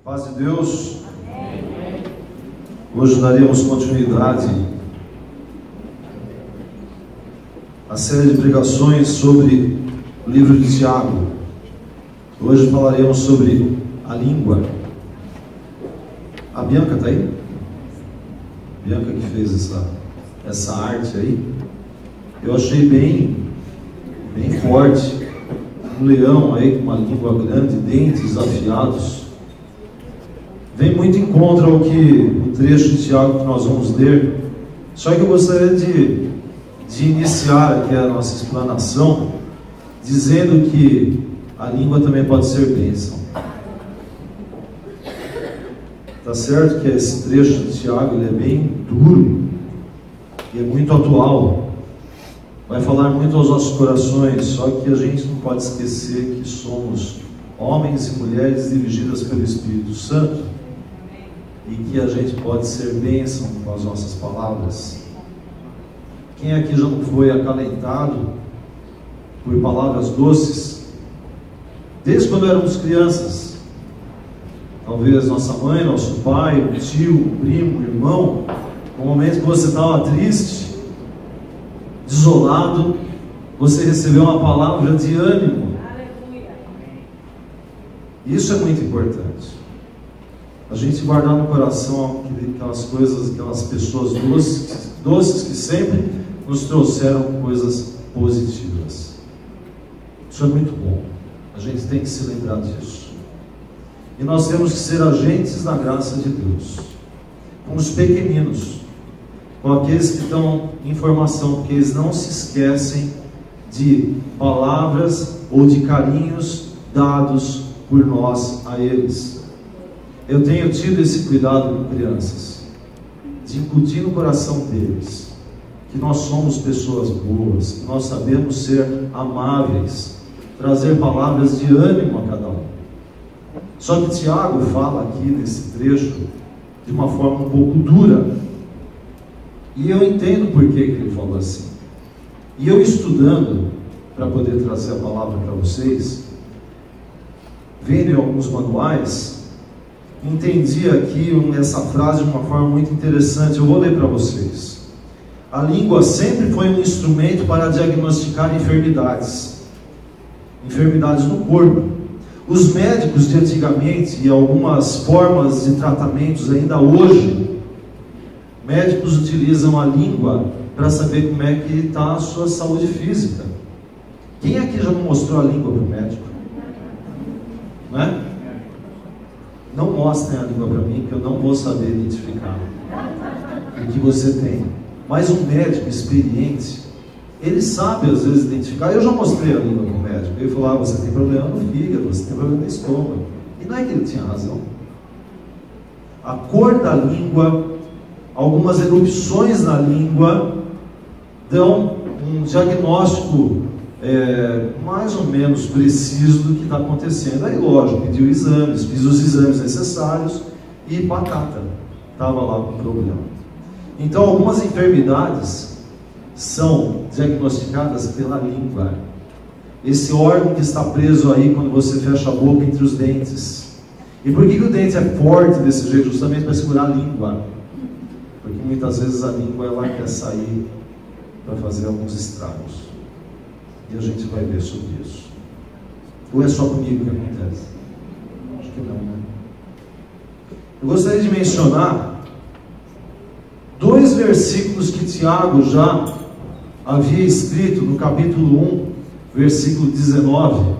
Paz de Deus. Hoje daremos continuidade à série de pregações sobre o livro de Tiago. Hoje falaremos sobre a língua. A Bianca está aí? Bianca que fez essa arte aí. Eu achei bem forte. Um leão aí com uma língua grande, dentes afiados. Vem muito em contra ao que o trecho de Tiago que nós vamos ler. Só que eu gostaria de iniciar aqui a nossa explanação dizendo que a língua também pode ser bênção. Tá certo que esse trecho de Tiago ele é bem duro e é muito atual. Vai falar muito aos nossos corações, só que a gente não pode esquecer que somos homens e mulheres dirigidas pelo Espírito Santo e que a gente pode ser bênção com as nossas palavras. Quem aqui já não foi acalentado por palavras doces? Desde quando éramos crianças, talvez nossa mãe, nosso pai, um tio, um primo, um irmão, no momento que você estava triste, desolado, você recebeu uma palavra de ânimo. Isso é muito importante. A gente guardar no coração aquelas coisas, aquelas pessoas doces que sempre nos trouxeram coisas positivas. Isso é muito bom. A gente tem que se lembrar disso. E nós temos que ser agentes da graça de Deus, com os pequeninos, com aqueles que estão em formação, porque eles não se esquecem de palavras ou de carinhos dados por nós a eles. Eu tenho tido esse cuidado com crianças, de incutir no coração deles que nós somos pessoas boas, que nós sabemos ser amáveis, trazer palavras de ânimo a cada um. Só que Tiago fala aqui nesse trecho de uma forma um pouco dura. E eu entendo por que ele falou assim. E eu estudando, para poder trazer a palavra para vocês, vendo em alguns manuais, entendi aqui essa frase de uma forma muito interessante. Eu vou ler para vocês. A língua sempre foi um instrumento para diagnosticar enfermidades no corpo. Os médicos de antigamente e algumas formas de tratamentos ainda hoje, médicos utilizam a língua para saber como é que está a sua saúde física. Quem aqui já não mostrou a língua para o médico? Não é? Não mostrem a língua para mim, que eu não vou saber identificar o que você tem. Mas um médico experiente, ele sabe às vezes identificar. Eu já mostrei a língua para o médico. Ele falou: você tem problema no fígado, você tem problema no estômago. E não é que ele tinha razão. A cor da língua, algumas erupções na língua dão um diagnóstico mais ou menos preciso do que está acontecendo. Aí, lógico, pediu exames, fiz os exames necessários e batata, estava lá com problema. Então, algumas enfermidades são diagnosticadas pela língua. Esse órgão que está preso aí quando você fecha a boca entre os dentes. E por que o dente é forte desse jeito? Justamente para segurar a língua. Porque muitas vezes a língua ela quer sair para fazer alguns estragos. E a gente vai ver sobre isso. Ou é só comigo que acontece? Acho que não, né? Eu gostaria de mencionar 2 versículos que Tiago já havia escrito no capítulo 1, versículo 19.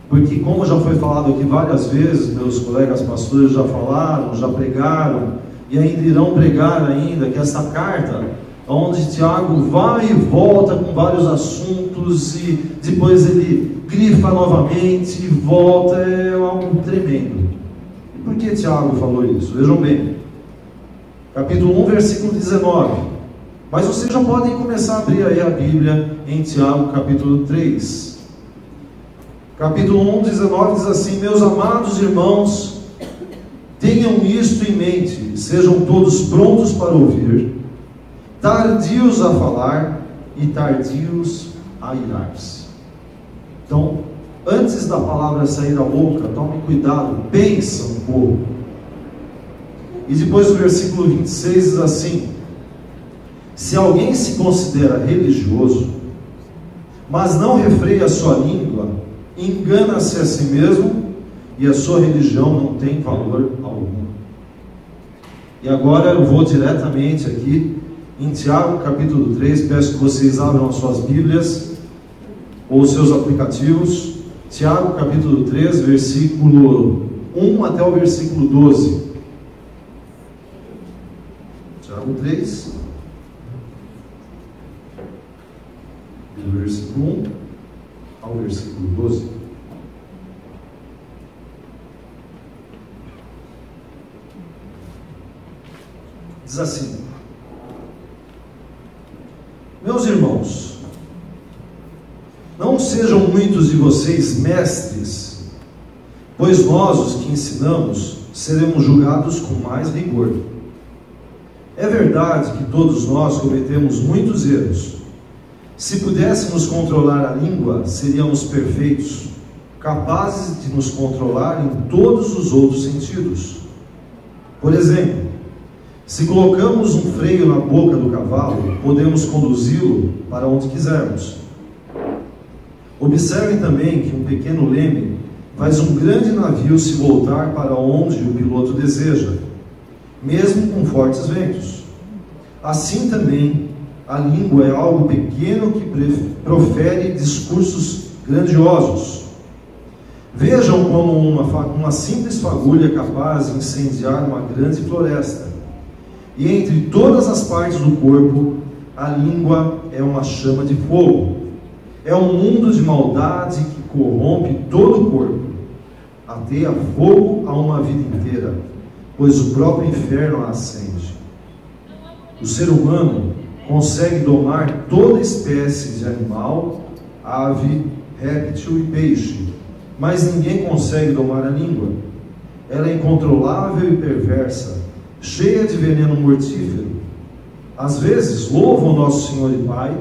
Porque, como já foi falado aqui várias vezes, meus colegas pastores já falaram, já pregaram, e ainda irão pregar ainda, que essa carta, onde Tiago vai e volta com vários assuntos, e depois ele grifa novamente e volta, é algo tremendo. E por que Tiago falou isso? Vejam bem, capítulo 1, versículo 19. Mas vocês já podem começar a abrir aí a Bíblia em Tiago, capítulo 3. Capítulo 1, 19 diz assim: meus amados irmãos, tenham isto em mente, sejam todos prontos para ouvir, tardios a falar e tardios a irar-se. Então, Antes da palavra sair da boca, tome cuidado, pensa um pouco. E depois o versículo 26 diz assim: se alguém se considera religioso, mas não refreia a sua língua, engana-se a si mesmo, e a sua religião não tem valor algum. E agora eu vou diretamente aqui em Tiago capítulo 3, peço que vocês abram as suas Bíblias ou os seus aplicativos. Tiago capítulo 3, versículo 1 até o versículo 12. Tiago 3, do versículo 1 ao versículo 12. Diz assim: meus irmãos, não sejam muitos de vocês mestres, pois nós, os que ensinamos, seremos julgados com mais rigor. É verdade que todos nós cometemos muitos erros. Se pudéssemos controlar a língua, seríamos perfeitos, capazes de nos controlar em todos os outros sentidos. Por exemplo, se colocamos um freio na boca do cavalo, podemos conduzi-lo para onde quisermos. Observem também que um pequeno leme faz um grande navio se voltar para onde o piloto deseja, mesmo com fortes ventos. Assim também, a língua é algo pequeno que profere discursos grandiosos. Vejam como uma simples fagulha é capaz de incendiar uma grande floresta. E entre todas as partes do corpo, a língua é uma chama de fogo. É um mundo de maldade que corrompe todo o corpo. Ateia fogo a uma vida inteira, pois o próprio inferno a acende. O ser humano consegue domar toda espécie de animal, ave, réptil e peixe, mas ninguém consegue domar a língua. Ela é incontrolável e perversa, cheia de veneno mortífero. Às vezes louva o nosso Senhor e Pai,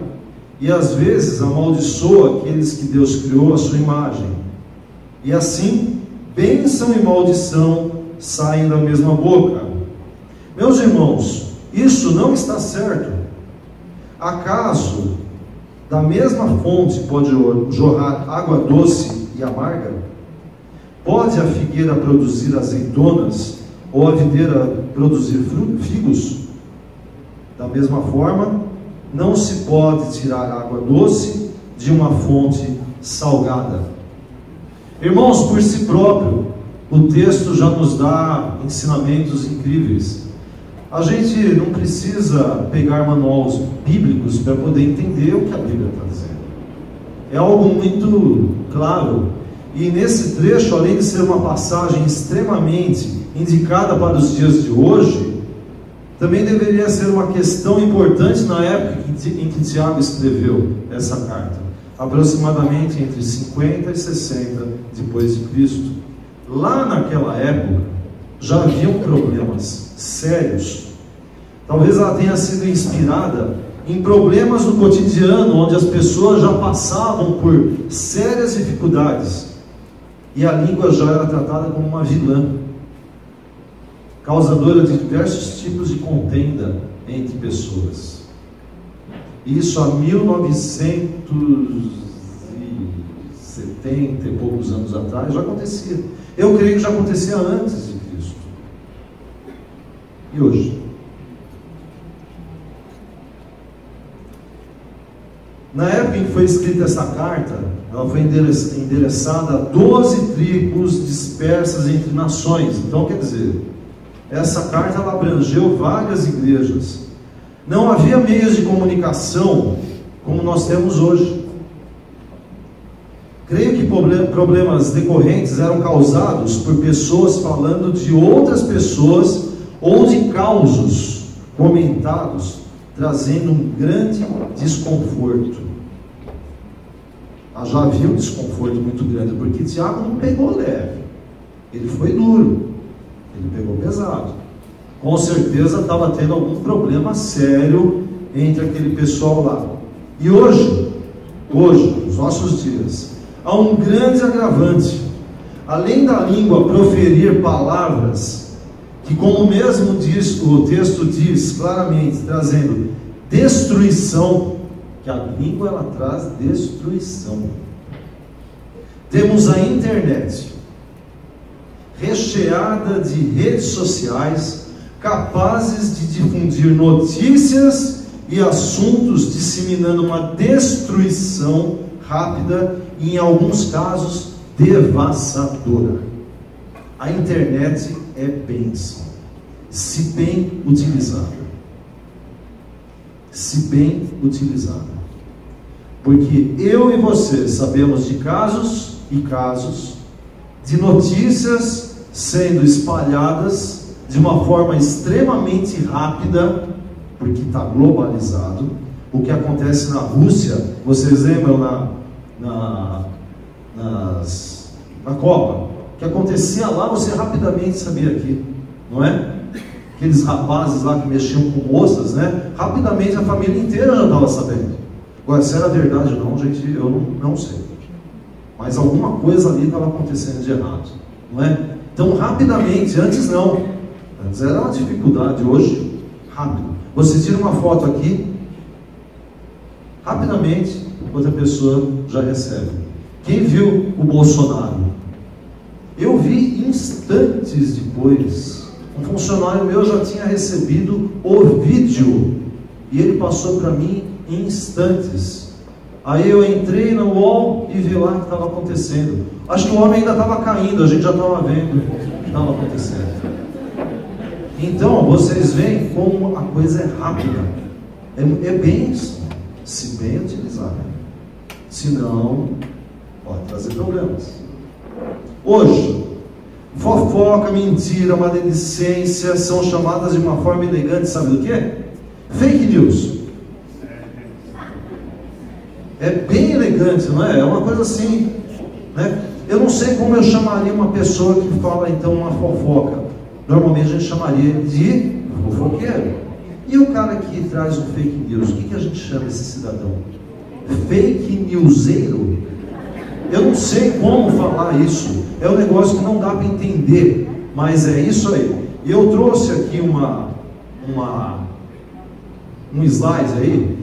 e às vezes amaldiçoa aqueles que Deus criou à sua imagem. E assim, bênção e maldição saem da mesma boca. Meus irmãos, isso não está certo. Acaso da mesma fonte pode jorrar água doce e amarga? Pode a figueira produzir azeitonas ou a videira produzir figos? Da mesma forma, não se pode tirar água doce de uma fonte salgada. Irmãos, por si próprio, o texto já nos dá ensinamentos incríveis. A gente não precisa pegar manuais bíblicos para poder entender o que a Bíblia está dizendo. É algo muito claro. E nesse trecho, além de ser uma passagem extremamente indicada para os dias de hoje, também deveria ser uma questão importante na época em que Tiago escreveu essa carta, aproximadamente entre 50 e 60 depois de Cristo. Lá naquela época já haviam problemas sérios. Talvez ela tenha sido inspirada em problemas do cotidiano, onde as pessoas já passavam por sérias dificuldades, e a língua já era tratada como uma vilã, causadora de diversos tipos de contenda entre pessoas. Isso há 1970 e poucos anos atrás já acontecia. Eu creio que já acontecia antes de Cristo. E hoje? Na época em que foi escrita essa carta, ela foi endereçada a 12 tribos dispersas entre nações. Então, quer dizer, essa carta ela abrangeu várias igrejas. Não havia meios de comunicação como nós temos hoje. Creio que problemas decorrentes eram causados por pessoas falando de outras pessoas ou de causos comentados, trazendo um grande desconforto. Já havia um desconforto muito grande, porque Tiago não pegou leve, ele foi duro, ele pegou pesado. Com certeza estava tendo algum problema sério entre aquele pessoal lá. E hoje, nos nossos dias, há um grande agravante. Além da língua proferir palavras que, como mesmo diz, o texto diz claramente, trazendo destruição, que a língua ela traz destruição. Temos a internet, recheada de redes sociais, capazes de difundir notícias e assuntos, disseminando uma destruição rápida e, em alguns casos, devastadora. A internet é bênção, se bem utilizada. Se bem utilizada. Porque eu e você sabemos de casos e casos, de notícias sendo espalhadas de uma forma extremamente rápida, porque está globalizado. O que acontece na Rússia, vocês lembram na Copa? O que acontecia lá, você rapidamente sabia aqui, não é? Aqueles rapazes lá que mexiam com moças, né? Rapidamente a família inteira já estava sabendo. Agora, se era verdade ou não, gente, eu não sei. Mas alguma coisa ali estava acontecendo de errado, não é? Então, rapidamente, antes não. Antes era uma dificuldade, hoje, rápido. Você tira uma foto aqui, rapidamente, outra pessoa já recebe. Quem viu o Bolsonaro? Eu vi instantes depois. Um funcionário meu já tinha recebido o vídeo e ele passou para mim em instantes. Aí eu entrei no UOL e vi lá o que estava acontecendo. Acho que o homem ainda estava caindo, a gente já estava vendo o que estava acontecendo. Então, vocês veem como a coisa é rápida. É bênção, se bem utilizada. Senão, pode trazer problemas. Hoje, fofoca, mentira, maledicência são chamadas de uma forma elegante, sabe do que? Fake news. É bem elegante, não é? É uma coisa assim, né? Eu não sei como eu chamaria uma pessoa que fala então uma fofoca. Normalmente a gente chamaria de fofoqueiro. E o cara que traz um fake news, o que a gente chama esse cidadão? Fake newseiro? Eu não sei como falar isso. É um negócio que não dá para entender, mas é isso aí. E eu trouxe aqui um slide aí.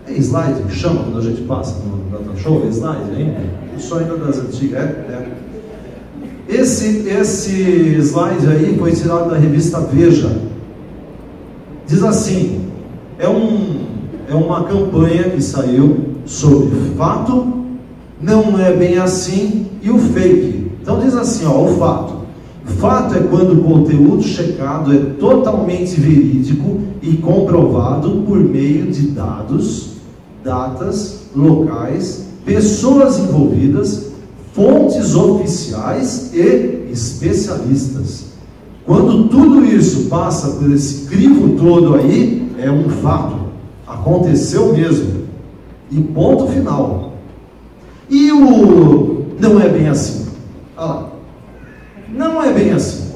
É slide que chama quando a gente passa no data show? É slide ainda? Eu sou ainda das antigas. Esse slide aí foi tirado da revista Veja. Diz assim: é uma campanha que saiu sobre fato, não é bem assim, e o fake. Então diz assim, ó, o fato. Fato é quando o conteúdo checado é totalmente verídico e comprovado por meio de dados, datas, locais, pessoas envolvidas, fontes oficiais e especialistas. Quando tudo isso passa por esse crivo todo aí, é um fato. Aconteceu mesmo. E ponto final. E o não é bem assim? Olha lá. Não é bem assim.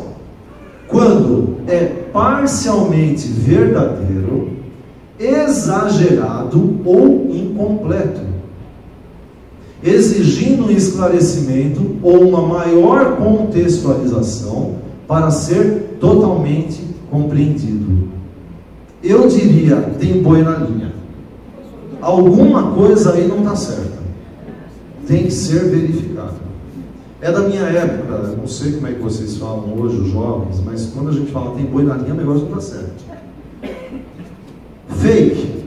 Quando é parcialmente verdadeiro, exagerado ou incompleto, exigindo um esclarecimento ou uma maior contextualização para ser totalmente compreendido. Eu diria, tem boi na linha. Alguma coisa aí não está certa. Tem que ser verificado. É da minha época, não sei como é que vocês falam hoje, os jovens, mas quando a gente fala tem boi na linha, o negócio não está certo. Fake.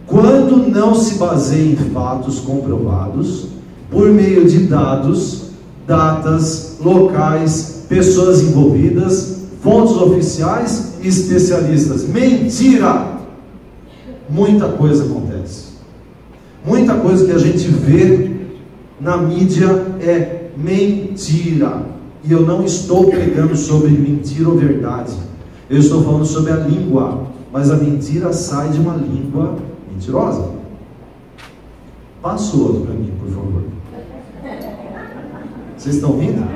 Quando não se baseia em fatos comprovados, por meio de dados, datas, locais, pessoas envolvidas, fontes oficiais e especialistas. Mentira! Muita coisa acontece. Muita coisa que a gente vê na mídia é mentira. E eu não estou pregando sobre mentira ou verdade. Eu estou falando sobre a língua. Mas a mentira sai de uma língua mentirosa. Passa o outro para mim, por favor. Vocês estão vindo?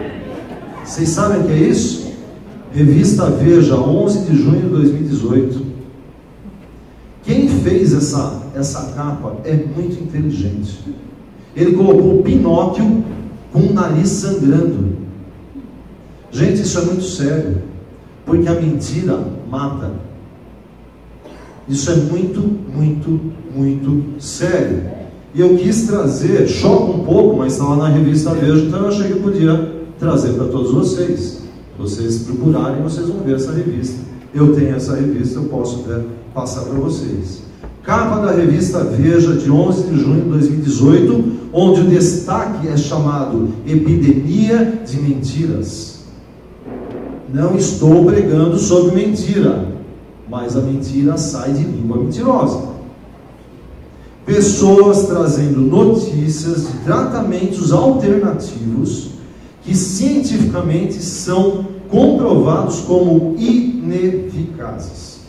Vocês sabem o que é isso? Revista Veja, 11 de junho de 2018. Quem fez essa capa é muito inteligente. Ele colocou o Pinóquio com o nariz sangrando. Gente, isso é muito sério, porque a mentira mata. Isso é muito, muito, muito sério. E eu quis trazer, choca um pouco, mas está lá na revista Veja, então eu achei que eu podia trazer para todos vocês. Se vocês procurarem, vocês vão ver essa revista. Eu tenho essa revista, eu posso passar para vocês. Capa da revista Veja, de 11 de junho de 2018, onde o destaque é chamado Epidemia de Mentiras. Não estou pregando sobre mentira, mas a mentira sai de língua mentirosa. Pessoas trazendo notícias de tratamentos alternativos que cientificamente são comprovados como ineficazes,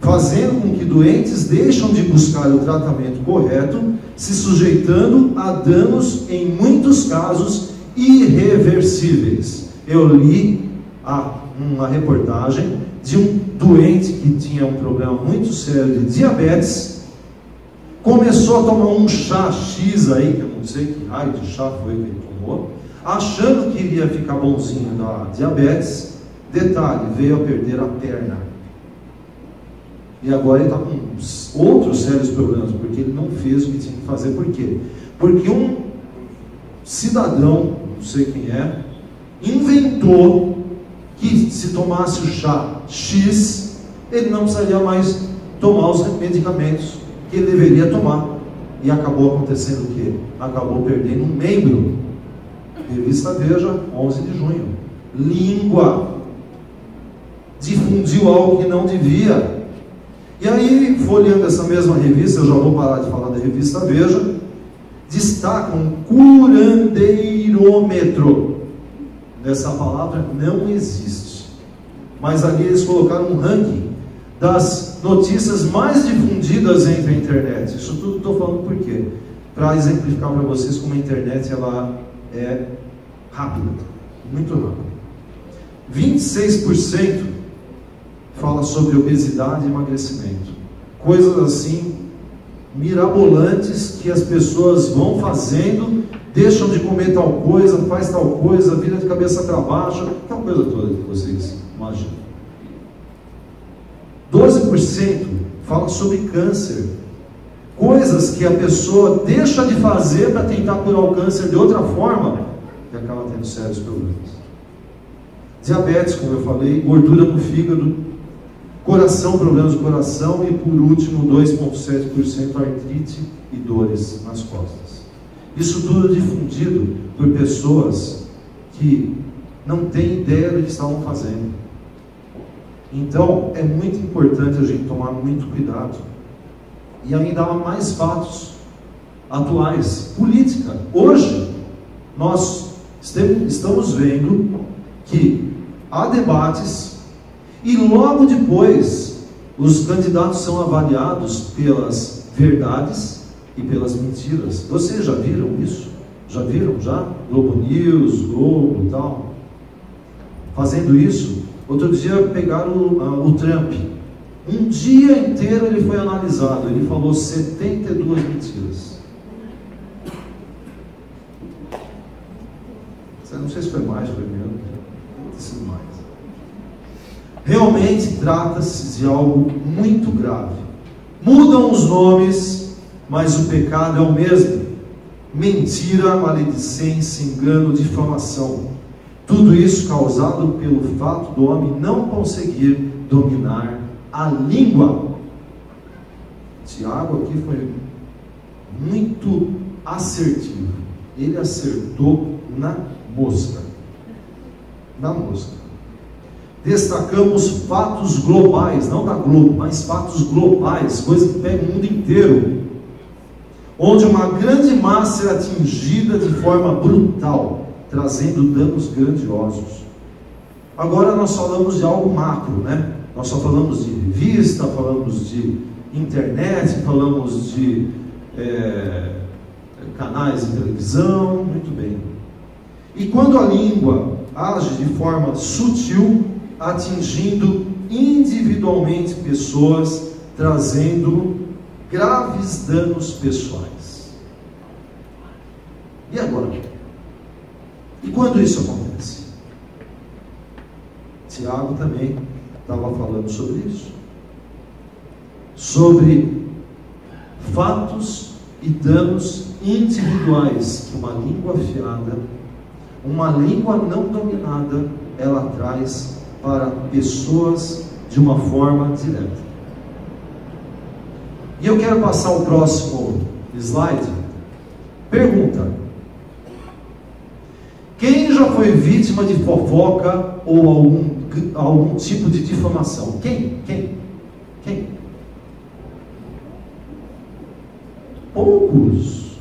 fazendo com que doentes deixam de buscar o tratamento correto, se sujeitando a danos, em muitos casos, irreversíveis. Eu li uma reportagem de um doente que tinha um problema muito sério de diabetes, começou a tomar um chá X aí, que eu não sei que raio de chá foi que ele tomou, achando que iria ficar bonzinho da diabetes. Detalhe, veio a perder a perna. E agora ele está com outros sérios problemas, porque ele não fez o que tinha que fazer. Por quê? Porque um cidadão, não sei quem é, inventou que se tomasse o chá X, ele não precisaria mais tomar os medicamentos que ele deveria tomar. E acabou acontecendo o quê? Acabou perdendo um membro. Revista Veja, 11 de junho. Língua. Difundiu algo que não devia. E aí, folheando essa mesma revista, eu já vou parar de falar da revista Veja, destacam um curandeirômetro. Essa palavra não existe. Mas ali eles colocaram um ranking das notícias mais difundidas entre a internet. Isso tudo estou falando por quê? Para exemplificar para vocês como a internet ela é rápida, muito rápida. 26% fala sobre obesidade e emagrecimento. Coisas assim, mirabolantes, que as pessoas vão fazendo, deixam de comer tal coisa, faz tal coisa, vira de cabeça para baixo, aquela coisa toda que vocês imaginam. 12% fala sobre câncer. Coisas que a pessoa deixa de fazer para tentar curar o câncer de outra forma e acaba tendo sérios problemas. Diabetes, como eu falei, gordura no fígado, coração, problemas do coração e, por último, 2,7% artrite e dores nas costas. Isso tudo difundido por pessoas que não têm ideia do que estavam fazendo. Então, é muito importante a gente tomar muito cuidado. E ainda há mais fatos atuais. Política. Hoje, nós estamos vendo que há debates e logo depois os candidatos são avaliados pelas verdades e pelas mentiras. Vocês já viram isso? Já viram? Já? Globo News, Globo e tal. Fazendo isso. Outro dia pegaram o Trump. Um dia inteiro ele foi analisado. Ele falou 72 mentiras. Não sei se foi mais, foi menos. Deve ter sido mais. Realmente trata-se de algo muito grave. Mudam os nomes, mas o pecado é o mesmo. Mentira, maledicência, engano, difamação. Tudo isso causado pelo fato do homem não conseguir dominar a língua. Tiago aqui foi muito assertivo. Ele acertou na mosca. Na mosca. Destacamos fatos globais, não da Globo, mas fatos globais, coisa que pega o mundo inteiro, onde uma grande massa é atingida de forma brutal, trazendo danos grandiosos. Agora nós falamos de algo macro, né? Nós só falamos de revista, falamos de internet, falamos de canais de televisão, muito bem. E quando a língua age de forma sutil, atingindo individualmente pessoas, trazendo graves danos pessoais. E agora? E quando isso acontece? Tiago também estava falando sobre isso. Sobre fatos e danos individuais que uma língua afiada, uma língua não dominada, ela traz para pessoas de uma forma direta. E eu quero passar o próximo slide. Pergunta: quem já foi vítima de fofoca ou algum tipo de difamação? Quem? Poucos,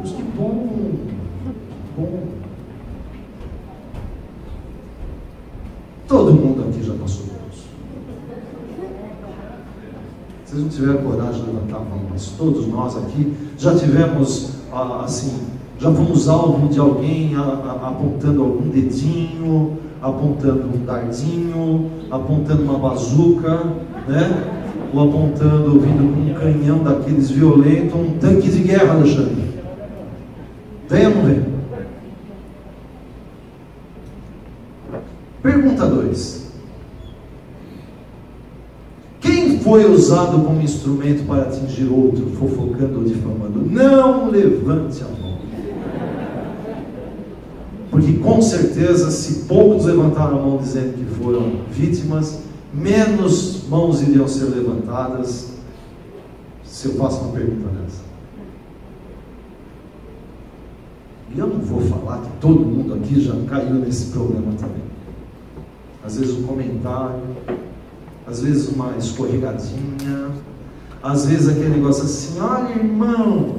que bom. Todo mundo aqui já passou por isso. Vocês não tiveram coragem de levantar a mão, mas todos nós aqui já tivemos, assim, já fomos alvo de alguém apontando algum dedinho, apontando um dardinho, apontando uma bazuca, né? Ou apontando, vindo com um canhão daqueles violentos, um tanque de guerra, Alexandre. Vem ou não vem? Pergunta 2. Quem foi usado como instrumento para atingir outro, fofocando ou difamando? Não levante a mão. Porque com certeza, se poucos levantaram a mão dizendo que foram vítimas, menos mãos iriam ser levantadas se eu faço uma pergunta dessa. E eu não vou falar que todo mundo aqui já caiu nesse problema também. Às vezes um comentário, às vezes uma escorregadinha, às vezes aquele negócio assim: olha, irmão,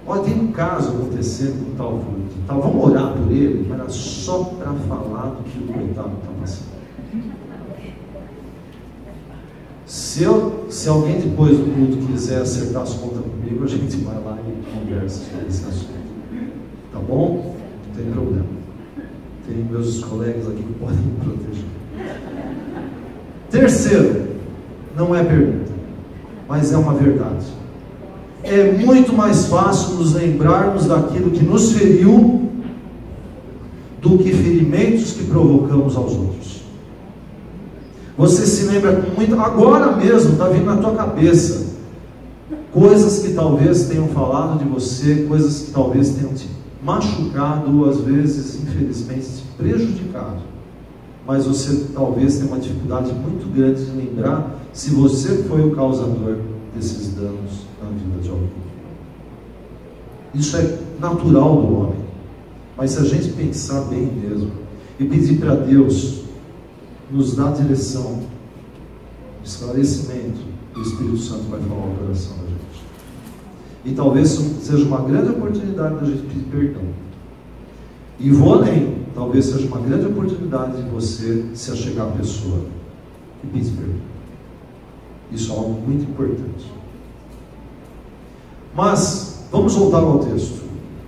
olha, tem um caso acontecendo com tal fulano, tal, vamos orar por ele, mas era só para falar do que o coitado está passando. Se alguém depois do culto quiser acertar as contas comigo, a gente vai lá e conversa sobre esse assunto. Tá bom? Não tem problema. Tem meus colegas aqui que podem me proteger. Terceiro, não é pergunta, mas é uma verdade. É muito mais fácil nos lembrarmos daquilo que nos feriu do que ferimentos que provocamos aos outros. Você se lembra com muito, agora mesmo está vindo na tua cabeça coisas que talvez tenham falado de você, coisas que talvez tenham te machucado, ou às vezes, infelizmente, te prejudicado. Mas você talvez tenha uma dificuldade muito grande de lembrar se você foi o causador desses danos na vida de alguém. Isso é natural do homem. Mas se a gente pensar bem mesmo e pedir para Deus nos dar direção, esclarecimento, o Espírito Santo vai falar o coração da gente. E talvez seja uma grande oportunidade da gente pedir perdão. E vou além, talvez seja uma grande oportunidade de você se achegar à pessoa e pedir perdão. Isso é algo muito importante. Mas vamos voltar ao texto.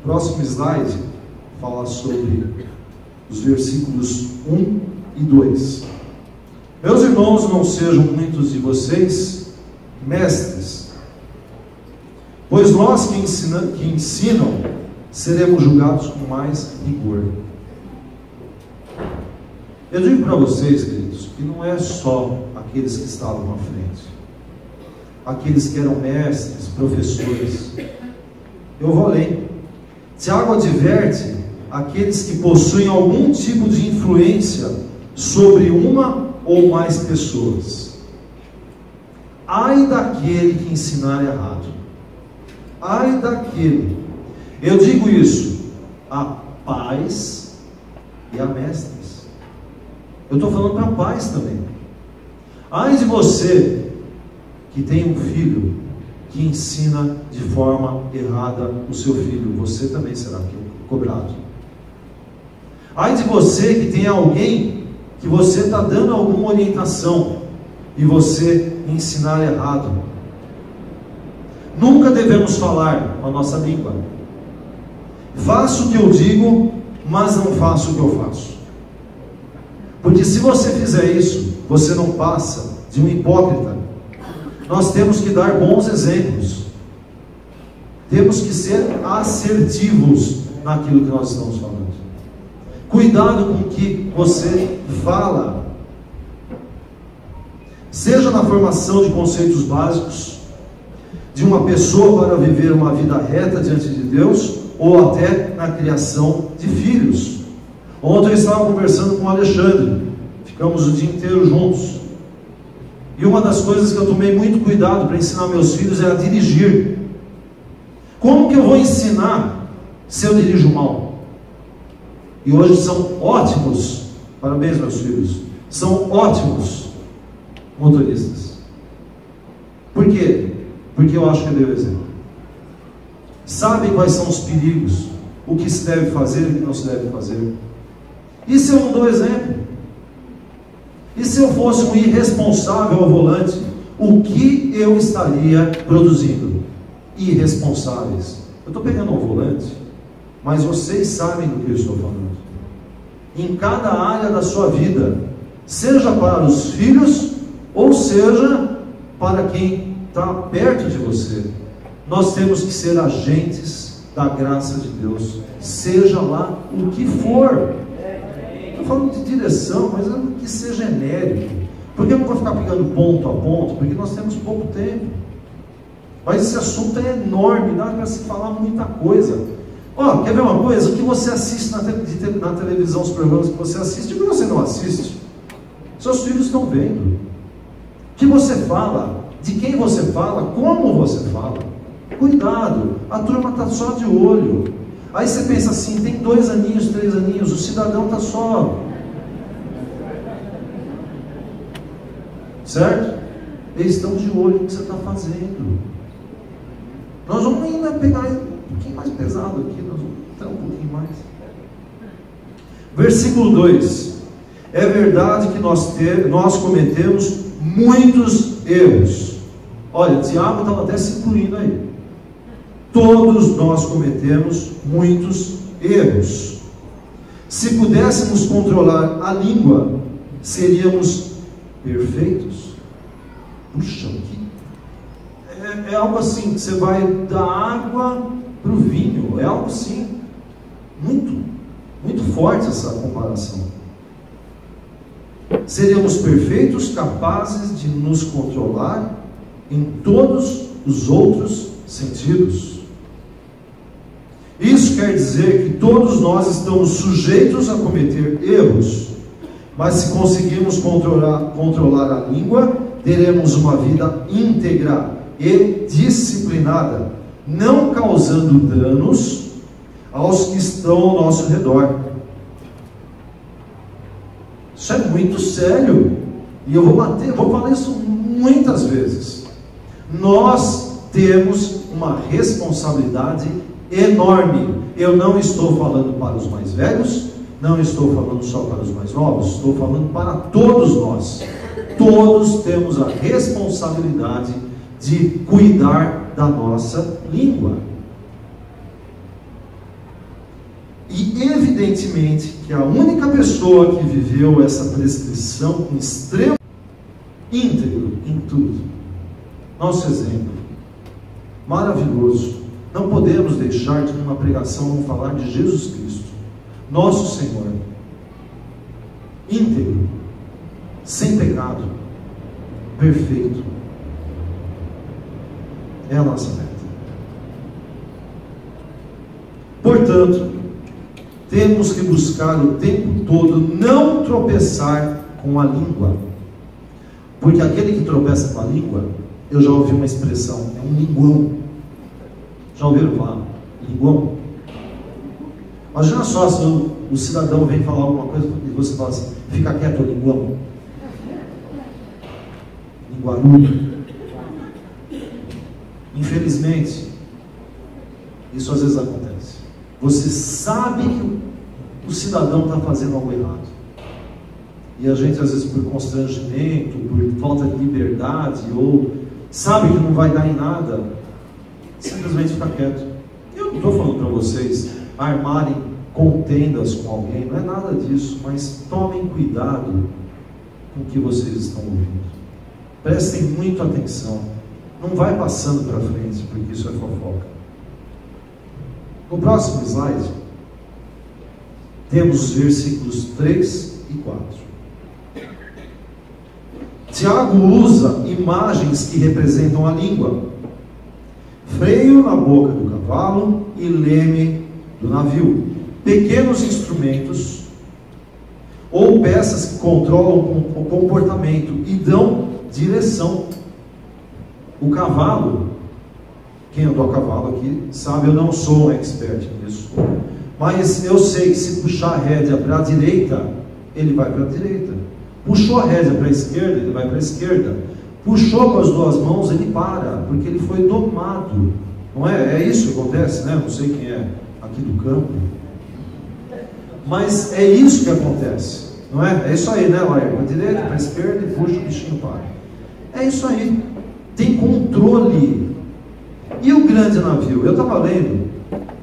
Próximo slide fala sobre os versículos 1 e 2. Meus irmãos, não sejam muitos de vocês mestres, pois nós que ensinam seremos julgados com mais rigor. Eu digo para vocês, queridos, que não é só aqueles que estavam à frente, aqueles que eram mestres, professores. Eu vou além. Tiago adverte aqueles que possuem algum tipo de influência sobre uma ou mais pessoas. Ai daquele que ensinar errado. Ai daquele. Eu digo isso a pais e a mestres. Eu estou falando para pais também. Ai de você que tem um filho que ensina de forma errada o seu filho. Você também será cobrado. Ai de você que tem alguém que você está dando alguma orientação e você ensinar errado. Nunca devemos falar com a nossa língua: faço o que eu digo, mas não faço o que eu faço. Porque se você fizer isso, você não passa de um hipócrita nós temos que dar bons exemplos. Temos que ser assertivos naquilo que nós estamos falando. Cuidado com o que você fala. Seja na formação de conceitos básicos de uma pessoa para viver uma vida reta diante de Deus, ou até na criação de filhos. Ontem eu estava conversando com o Alexandre, ficamos o dia inteiro juntos, e uma das coisas que eu tomei muito cuidado para ensinar meus filhos é a dirigir. Como que eu vou ensinar se eu dirijo mal? E hoje são ótimos, parabéns meus filhos, são ótimos motoristas. Por quê? Porque eu acho que eu dei o exemplo. Sabem quais são os perigos, o que se deve fazer e o que não se deve fazer. E se eu não dou exemplo? E se eu fosse um irresponsável ao volante, o que eu estaria produzindo? Irresponsáveis. Eu estou pegando ao volante, mas vocês sabem do que eu estou falando. Em cada área da sua vida, seja para os filhos, ou seja para quem está perto de você, nós temos que ser agentes da graça de Deus, seja lá o que for. Estou falando de direção, mas é que seja genérico, porque eu não vou ficar pegando ponto a ponto, porque nós temos pouco tempo. Mas esse assunto é enorme, dá para se falar muita coisa. Ó, quer ver uma coisa? O que você assiste na televisão, os programas que você assiste, o que você não assiste? Seus filhos estão vendo. O que você fala, de quem você fala, como você fala. Cuidado, a turma está só de olho. Aí você pensa assim, tem 2 aninhos, 3 aninhos, o cidadão está só... Certo? Eles estão de olho no que você está fazendo. Nós vamos ainda pegar um pouquinho mais pesado aqui, nós vamos entrar um pouquinho mais. Versículo 2. É verdade que nós cometemos muitos erros. Olha, Tiago estava até se incluindo aí. Todos nós cometemos muitos erros. Se pudéssemos controlar a língua, seríamos perfeitos. Puxa, é algo assim, que você vai da água para o vinho. É algo assim, muito forte essa comparação. Seríamos perfeitos, capazes de nos controlar em todos os outros sentidos. Isso quer dizer que todos nós estamos sujeitos a cometer erros, mas se conseguirmos controlar a língua, teremos uma vida íntegra e disciplinada, não causando danos aos que estão ao nosso redor. Isso é muito sério, e eu vou falar isso muitas vezes. Nós temos uma responsabilidade enorme. Eu não estou falando para os mais velhos, não estou falando só para os mais novos, estou falando para todos nós. Todos temos a responsabilidade de cuidar da nossa língua. E evidentemente que a única pessoa que viveu essa prescrição com extremo íntegro em tudo, nosso exemplo, maravilhoso. Não podemos deixar de numa pregação não falar de Jesus Cristo, nosso Senhor, íntegro, sem pecado, perfeito. É a nossa meta. Portanto, temos que buscar o tempo todo não tropeçar com a língua, porque aquele que tropeça com a língua, eu já ouvi uma expressão, é um linguão. Já ouviram falar? Linguão? Imagina só se o cidadão vem falar alguma coisa e você fala assim, fica quieto, linguão. Linguarudo. Infelizmente, isso às vezes acontece. Você sabe que o cidadão está fazendo algo errado. E a gente às vezes por constrangimento, por falta de liberdade, ou sabe que não vai dar em nada, simplesmente fica quieto. Eu não estou falando para vocês armarem contendas com alguém, não é nada disso, mas tomem cuidado com o que vocês estão ouvindo. Prestem muita atenção. Não vai passando para frente, porque isso é fofoca. No próximo slide, temos os versículos 3 e 4. Tiago usa imagens que representam a língua, freio na boca do cavalo e leme do navio, pequenos instrumentos ou peças que controlam o comportamento e dão direção. O cavalo, quem andou a cavalo aqui sabe, eu não sou um expert nisso, mas eu sei que se puxar a rédea para a direita, ele vai para a direita. Puxou a rédea para a esquerda, ele vai para a esquerda. Puxou com as duas mãos, ele para, porque ele foi domado. Não é? É isso que acontece, né? Não sei quem é aqui do campo, mas é isso que acontece, não é? É isso aí, né, Lair? Para a direita, para a esquerda e puxa, o bichinho para. É isso aí. Tem controle. E o grande navio? Eu estava lendo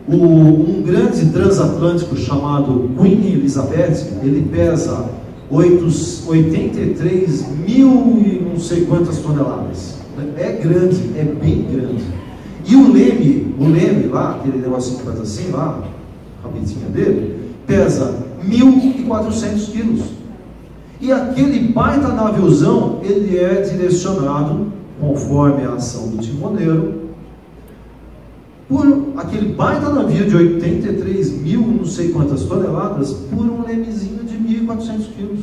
um grande transatlântico chamado Queen Elizabeth. Ele pesa 83 mil e não sei quantas toneladas. É grande, é bem grande. E o leme lá, aquele negocinho que faz assim lá, a rabitinha dele, pesa 1.400 quilos. E aquele baita naviozão, ele é direcionado, conforme a ação do timoneiro, por aquele baita navio de 83 mil, não sei quantas toneladas, por um lemezinho de 1.400 quilos.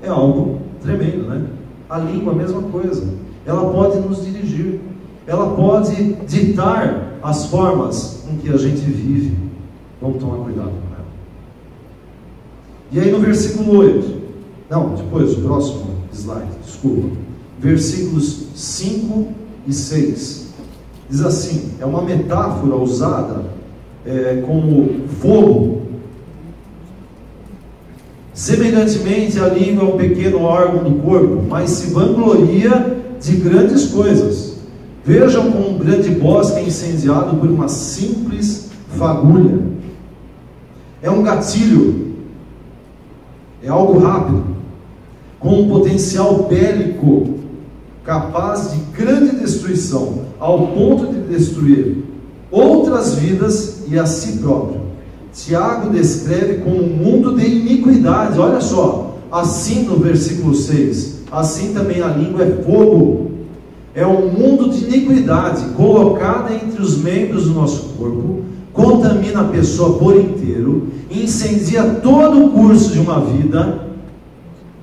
É algo tremendo, né? A língua, a mesma coisa. Ela pode nos dirigir. Ela pode ditar as formas em que a gente vive. Vamos tomar cuidado com ela. E aí no versículo 8, não, depois, o próximo slide, desculpa. Versículos 5 e 6. Diz assim, é uma metáfora usada como fogo. Semelhantemente, a língua é um pequeno órgão do corpo, mas se vangloria de grandes coisas. Vejam como um grande bosque é incendiado por uma simples fagulha. É um gatilho, é algo rápido, com um potencial bélico, capaz de grande destruição, ao ponto de destruir outras vidas e a si próprio. Tiago descreve como um mundo de iniquidade. Olha só, assim no versículo 6, assim também a língua é fogo. É um mundo de iniquidade, colocada entre os membros do nosso corpo, contamina a pessoa por inteiro, incendia todo o curso de uma vida,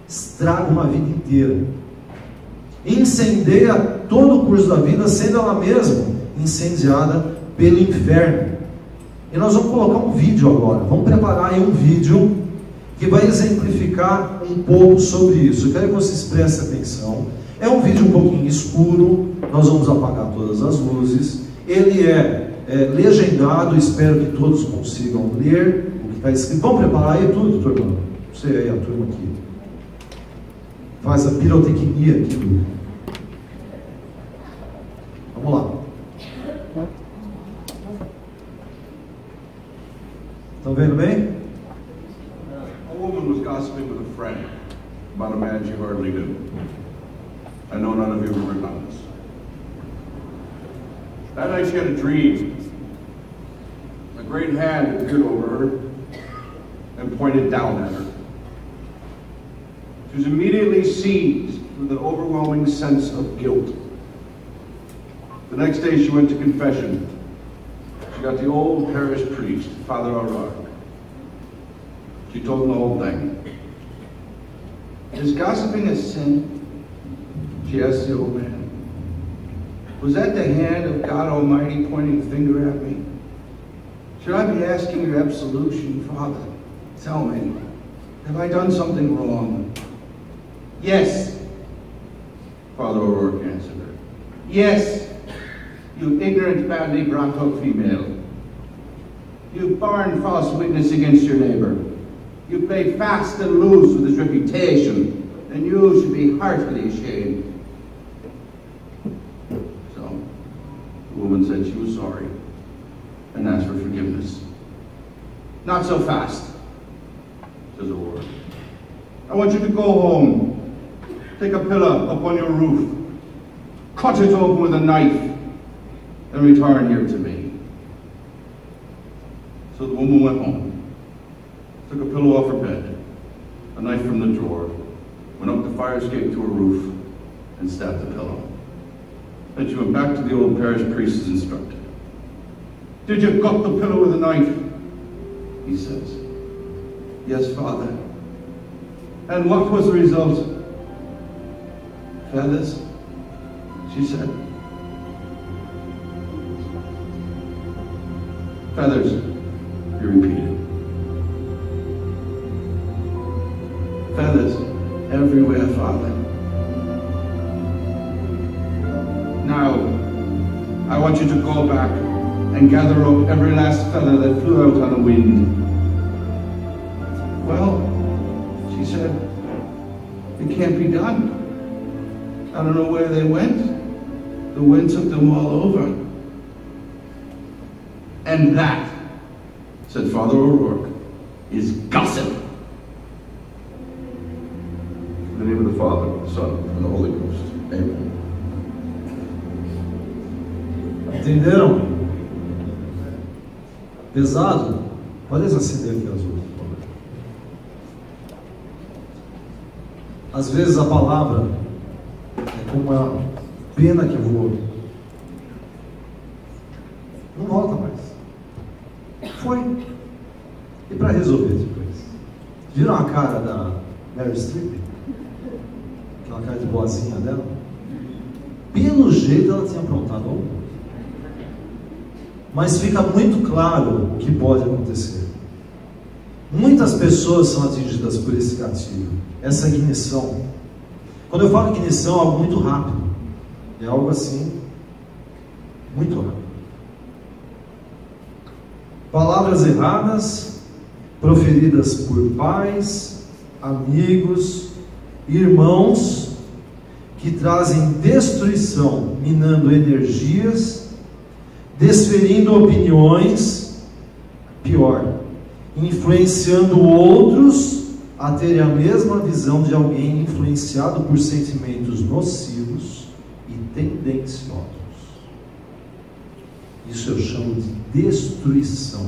estraga uma vida inteira, incendeia todo o curso da vida, sendo ela mesma incendiada pelo inferno. E nós vamos colocar um vídeo agora, vamos preparar aí um vídeo que vai exemplificar um pouco sobre isso. Eu quero que vocês prestem atenção. É um vídeo um pouquinho escuro, nós vamos apagar todas as luzes. Ele é legendado, espero que todos consigam ler o que está escrito. Vamos preparar aí tudo, turma? Você aí, a turma aqui. Faz a pirotecnia aqui. Vamos lá. Estão vendo bem? A woman was gossiping with a friend about a man she hardly knew. I know none of you have heard about this. That night she had a dream. A great hand appeared over her and pointed down at her. She was immediately seized with an overwhelming sense of guilt. The next day she went to confession. She got the old parish priest, Father O'Rourke. She told him the whole thing. Is gossiping a sin? She asked the old man. Was that the hand of God Almighty pointing a finger at me? Should I be asking your absolution, Father? Tell me, have I done something wrong? Yes, Father O'Rourke answered her. Yes, you ignorant, badly brought up female. You borne false witness against your neighbor. You play fast and loose with his reputation, and you should be heartily ashamed. So, the woman said she was sorry and asked for forgiveness. Not so fast, says O'Rourke. I want you to go home. Take a pillow up on your roof. cut it open with a knife and return here to me. So the woman went home, took a pillow off her bed, a knife from the drawer, went up the fire escape to her roof, and stabbed the pillow. Then she went back to the old parish priest as instructed. Did you cut the pillow with a knife? He says, yes, Father. And what was the result? Feathers, she said. Feathers, he repeated. Feathers everywhere, Father. Now, I want you to go back and gather up every last feather that flew out on the wind. Well, she said, it can't be done. I don't know where they went. The wind took them all over. And that, said Father O'Rourke, is gossip. In the name of the Father, the Son, and the Holy Ghost. Amen. Entenderam? Pesado? Pode acender aqui as luzes. Às vezes a palavra é como uma pena que voa. Não volta mais. Foi. E para resolver depois? Viram a cara da Meryl Streep? Aquela cara de boazinha dela? Pelo jeito ela tinha aprontado algo. Mas fica muito claro o que pode acontecer. Muitas pessoas são atingidas por esse gatilho, essa ignição. Quando eu falo ignição, é algo muito rápido. É algo assim, muito rápido. Palavras erradas, proferidas por pais, amigos, irmãos, que trazem destruição, minando energias, desferindo opiniões, pior, influenciando outros a terem a mesma visão de alguém influenciado por sentimentos nocivos e tendenciosos. Isso eu chamo de destruição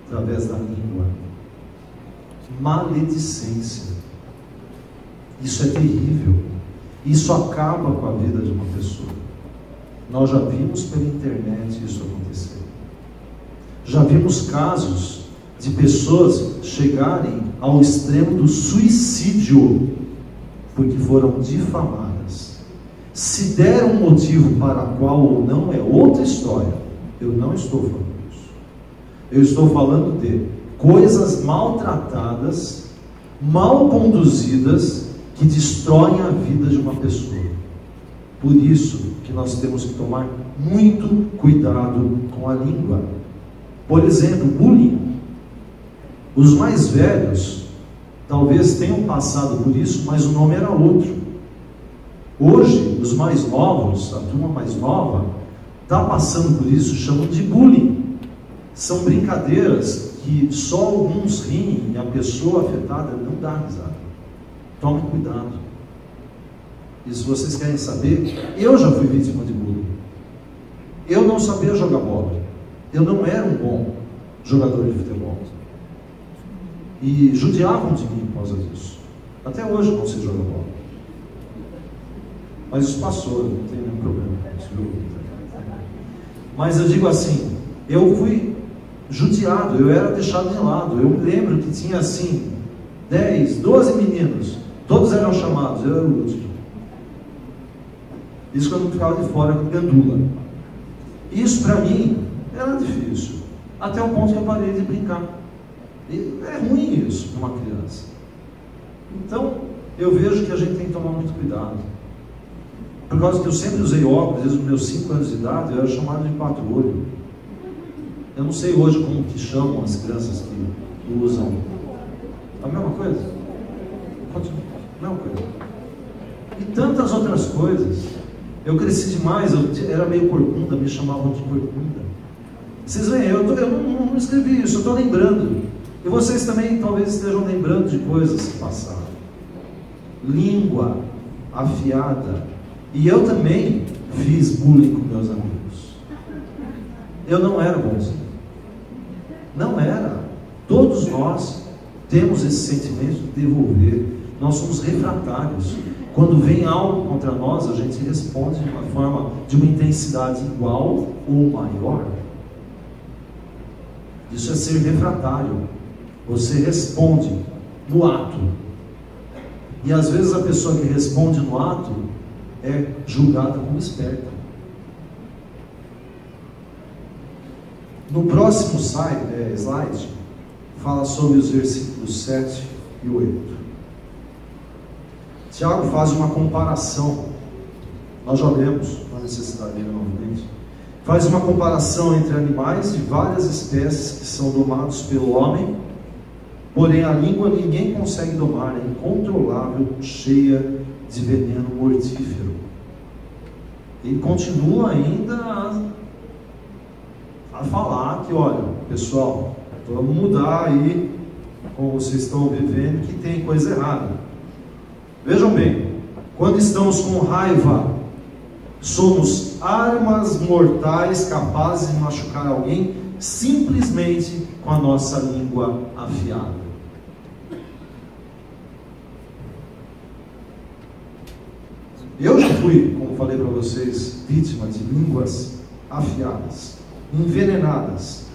através da língua. Maledicência. Isso é terrível. Isso acaba com a vida de uma pessoa. Nós já vimos pela internet isso acontecer. Já vimos casos de pessoas chegarem ao extremo do suicídio porque foram difamadas. Se der um motivo para qual ou não é outra história. Eu não estou falando disso. Eu estou falando de coisas maltratadas, mal conduzidas, que destroem a vida de uma pessoa. Por isso que nós temos que tomar muito cuidado com a língua. Por exemplo, bullying. Os mais velhos talvez tenham passado por isso, mas o nome era outro. Hoje, os mais novos, a turma mais nova, está passando por isso, chamam de bullying. São brincadeiras que só alguns riem e a pessoa afetada não dá risada. Tome cuidado. E se vocês querem saber, eu já fui vítima de bullying. Eu não sabia jogar bola. Eu não era um bom jogador de futebol. E judiavam de mim por causa disso. Até hoje eu não sei jogar bola. Mas isso passou, não tem nenhum problema com isso, viu? Mas eu digo assim, eu fui judiado, eu era deixado de lado. Eu me lembro que tinha assim, 10, 12 meninos. Todos eram chamados, eu era o último. Isso quando eu ficava de fora com gandula. Isso para mim era difícil. Até o ponto que eu parei de brincar. E é ruim isso para uma criança. Então, eu vejo que a gente tem que tomar muito cuidado. Por causa que eu sempre usei óculos, desde os meus 5 anos de idade, eu era chamado de 4-olho. Eu não sei hoje como que chamam as crianças que usam. A mesma coisa? Continua. A mesma coisa. E tantas outras coisas. Eu cresci demais, eu era meio corcunda, me chamavam de corcunda. Vocês veem, eu não escrevi isso, eu estou lembrando. E vocês também talvez estejam lembrando de coisas que passaram. Língua afiada E eu também fiz bullying com meus amigos. Eu não era bonzinho. Não era. Todos nós temos esse sentimento de devolver. Nós somos refratários. Quando vem algo contra nós, a gente responde de uma forma, de uma intensidade igual ou maior. Isso é ser refratário. Você responde no ato. E às vezes a pessoa que responde no ato é julgada como esperta. No próximo slide, fala sobre os versículos 7 e 8. Tiago faz uma comparação. Nós já lemos, não há necessidade de ler novamente. Faz uma comparação entre animais de várias espécies que são domados pelo homem, porém a língua ninguém consegue domar, é incontrolável, cheia de veneno mortífero. Ele continua ainda a falar que, olha, pessoal, vamos mudar aí como vocês estão vivendo, que tem coisa errada. Vejam bem, quando estamos com raiva, somos armas mortais capazes de machucar alguém simplesmente com a nossa língua afiada. Eu já fui, como falei para vocês, vítima de línguas afiadas, envenenadas.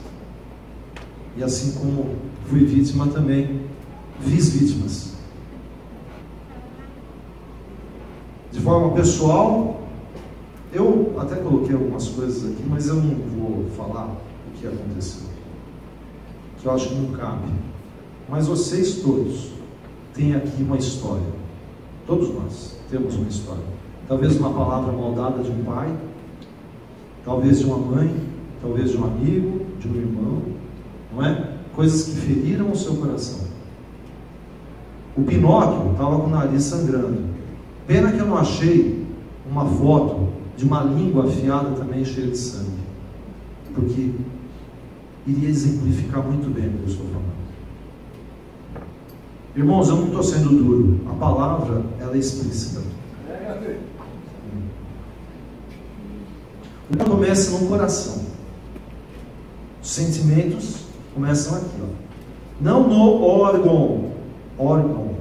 E assim como fui vítima também, fiz vítimas. De forma pessoal, eu até coloquei algumas coisas aqui, mas eu não vou falar o que aconteceu, que eu acho que não cabe. Mas vocês todos têm aqui uma história. Todos nós temos uma história. Talvez uma palavra maldada de um pai, talvez de uma mãe, talvez de um amigo, de um irmão, não é? Coisas que feriram o seu coração. O Pinóquio estava com o nariz sangrando. Pena que eu não achei uma foto de uma língua afiada também cheia de sangue, porque iria exemplificar muito bem o que eu estou falando. Irmãos, eu não estou sendo duro, a palavra ela é explícita. O que começa no coração. Os sentimentos começam aqui, ó. Não no órgão,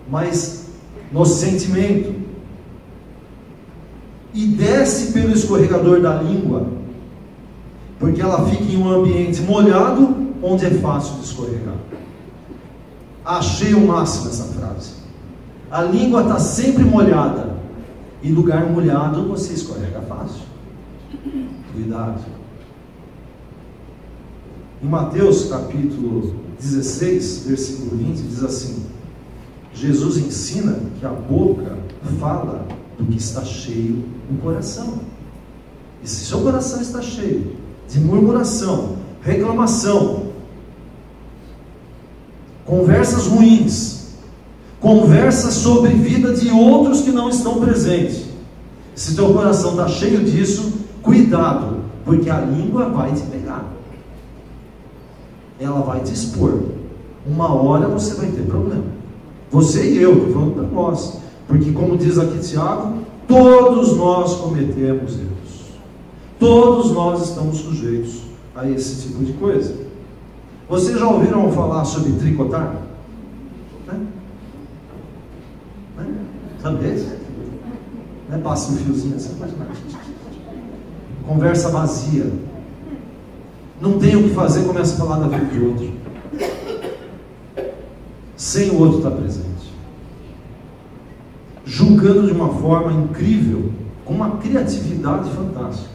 mas no sentimento, e desce pelo escorregador da língua, porque ela fica em um ambiente molhado, onde é fácil de escorregar. Achei o máximo essa frase. A língua está sempre molhada, e lugar molhado você escorrega fácil. Cuidado. Em Mateus capítulo 16, versículo 20, diz assim: Jesus ensina que a boca fala do que está cheio o coração. E se seu coração está cheio de murmuração, reclamação, conversas ruins, conversas sobre vida de outros que não estão presentes, se teu coração está cheio disso, cuidado, porque a língua vai te pegar, ela vai te expor. Uma hora você vai ter problema. Você e eu, estou falando para nós, porque como diz aqui Tiago, todos nós cometemos erros, todos nós estamos sujeitos a esse tipo de coisa. Vocês já ouviram falar sobre tricotar? Sabe esse? Passa um fiozinho assim, conversa vazia, não tem o que fazer, começa a falar da vida de outro, sem o outro estar presente, julgando de uma forma incrível, com uma criatividade fantástica.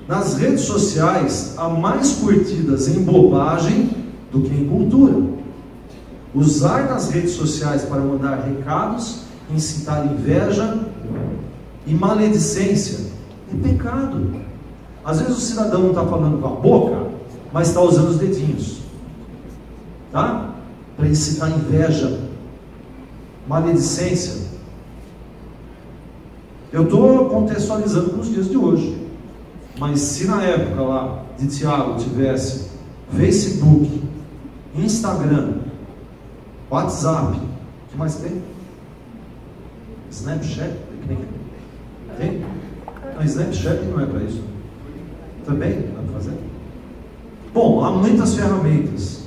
Nas redes sociais, há mais curtidas em bobagem do que em cultura. Usar nas redes sociais para mandar recados, incitar inveja e maledicência é pecado. Às vezes o cidadão não está falando com a boca, mas está usando os dedinhos, tá? Para incitar inveja, maledicência. Eu estou contextualizando nos dias de hoje, mas se na época lá de Tiago tivesse Facebook, Instagram, WhatsApp, que mais tem? Snapchat? Tem? Não, Snapchat não é para isso. Também dá para fazer? Bom, há muitas ferramentas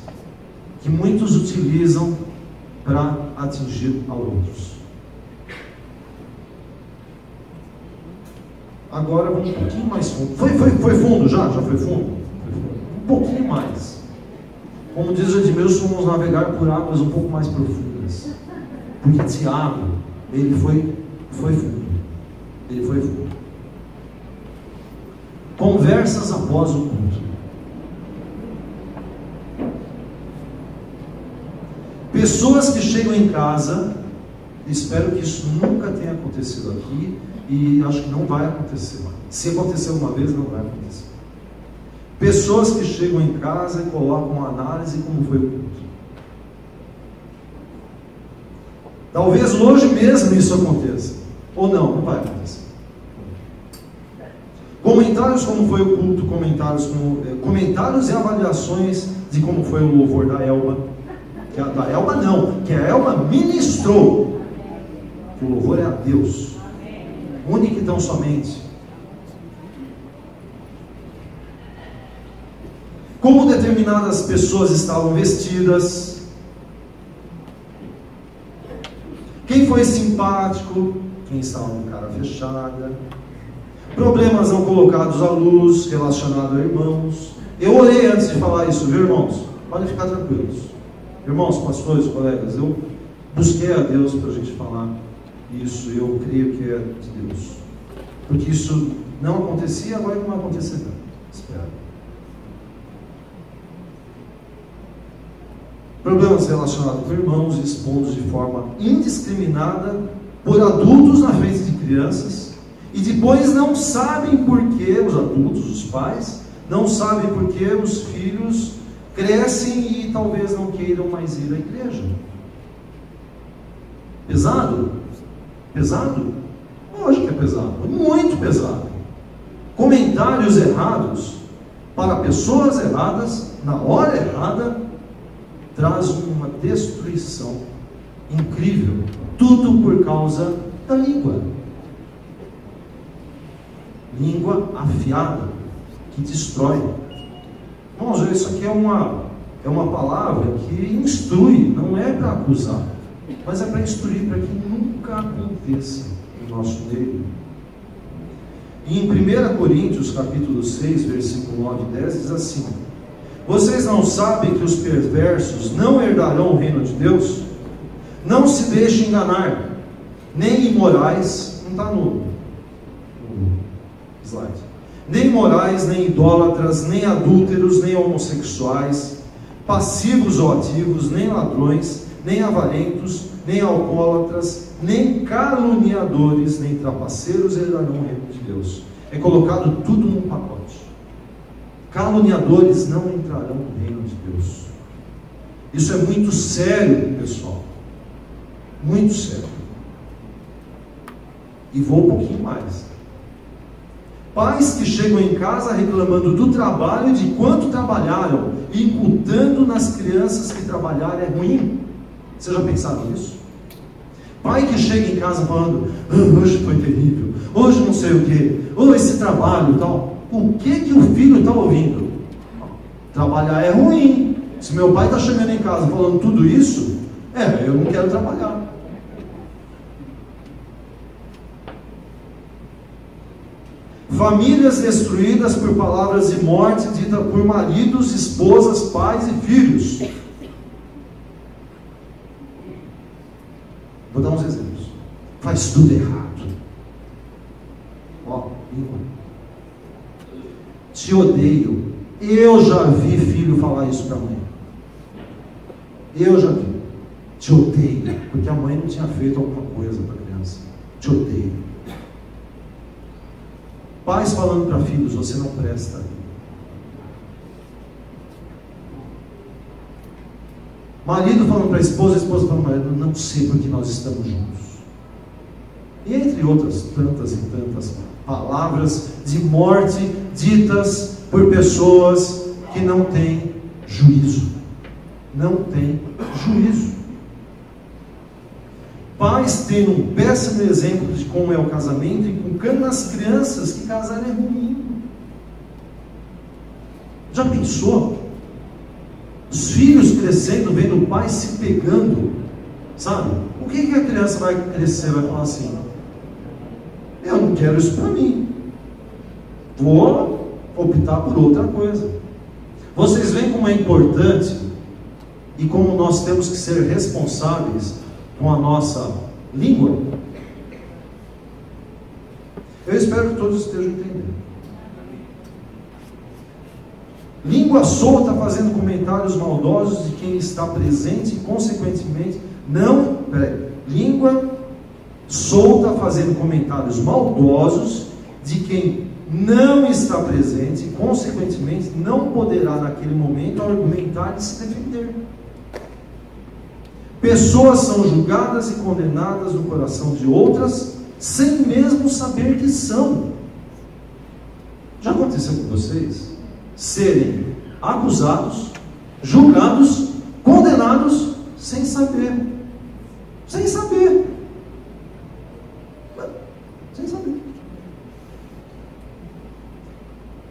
que muitos utilizam para atingir a outros. Agora vamos um pouquinho mais fundo. Foi fundo já? Já foi fundo? Um pouquinho mais. Como diz o Edmilson, vamos navegar por águas um pouco mais profundas. Porque Tiago, ele foi fundo. Ele foi fundo. Conversas após o culto. Pessoas que chegam em casa, espero que isso nunca tenha acontecido aqui, e acho que não vai acontecer. Se aconteceu uma vez, não vai acontecer. Pessoas que chegam em casa e colocam a análise como foi o culto. Talvez hoje mesmo isso aconteça. Ou não vai acontecer. Comentários como foi o culto, comentários e avaliações de como foi o louvor da Elba. Que a Elba ministrou. O louvor é a Deus. Único e tão somente. Como determinadas pessoas estavam vestidas. Quem foi simpático, quem estava com cara fechada. Problemas não colocados à luz, relacionados a irmãos. Eu orei antes de falar isso, viu, irmãos? Podem ficar tranquilos. Irmãos, pastores, colegas, eu busquei a Deus para a gente falar isso, e eu creio que é de Deus. Porque isso não acontecia, agora não vai acontecer não. Espero. Problemas relacionados com irmãos expostos de forma indiscriminada por adultos na frente de crianças, e depois não sabem por que os adultos, os pais, não sabem por que os filhos crescem e talvez não queiram mais ir à igreja. Pesado? Pesado? Lógico que é pesado, muito pesado. Comentários errados para pessoas erradas, na hora errada, traz uma destruição incrível. Tudo por causa da língua. Língua afiada, que destrói. Irmãos, isso aqui é uma palavra que instrui, não é para acusar, mas é para instruir, para que nunca aconteça no nosso meio. E em 1 Coríntios, capítulo 6, versículo 9 e 10, diz assim: vocês não sabem que os perversos não herdarão o reino de Deus? Não se deixem enganar, nem imorais, não está no slide, nem imorais, nem idólatras, nem adúlteros, nem homossexuais, passivos ou ativos, nem ladrões, nem avarentos, nem alcoólatras, nem caluniadores, nem trapaceiros herdarão o reino de Deus. É colocado tudo num pacote. Caluniadores não entrarão no reino de Deus. Isso é muito sério, pessoal. Muito sério. E vou um pouquinho mais. Pais que chegam em casa reclamando do trabalho e de quanto trabalharam, e imputando nas crianças que trabalhar é ruim. Você já pensaram nisso? Pai que chega em casa falando: hoje foi terrível, hoje não sei o que, ou esse trabalho e tal. O que o filho está ouvindo? Trabalhar é ruim. Se meu pai está chegando em casa falando tudo isso, eu não quero trabalhar. Famílias destruídas por palavras de morte ditas por maridos, esposas, pais e filhos. Vou dar uns exemplos. Faz tudo errado. Te odeio. Eu já vi filho falar isso para a mãe. Eu já vi. Te odeio. Porque a mãe não tinha feito alguma coisa para a criança. Te odeio. Pais falando para filhos: você não presta. Marido falando para a esposa falando para o marido: não sei porque nós estamos juntos. E entre outras tantas e tantas palavras de morte ditas por pessoas que não têm juízo. Não têm juízo. Pais tendo um péssimo exemplo de como é o casamento, inculcando nas crianças que casar é ruim. Já pensou? Os filhos crescendo, vendo o pai se pegando, sabe? O que a criança vai crescer? Vai falar assim: eu não quero isso para mim, vou optar por outra coisa. Vocês veem como é importante e como nós temos que ser responsáveis com a nossa língua? Eu espero que todos estejam entendendo. Língua solta fazendo comentários maldosos de quem está presente e consequentemente língua solta fazendo comentários maldosos de quem não está presente e consequentemente não poderá naquele momento argumentar e se defender. Pessoas são julgadas e condenadas no coração de outras sem mesmo saber que são. Já aconteceu com vocês? Serem acusados, julgados, condenados, sem saber. Sem saber. Sem saber.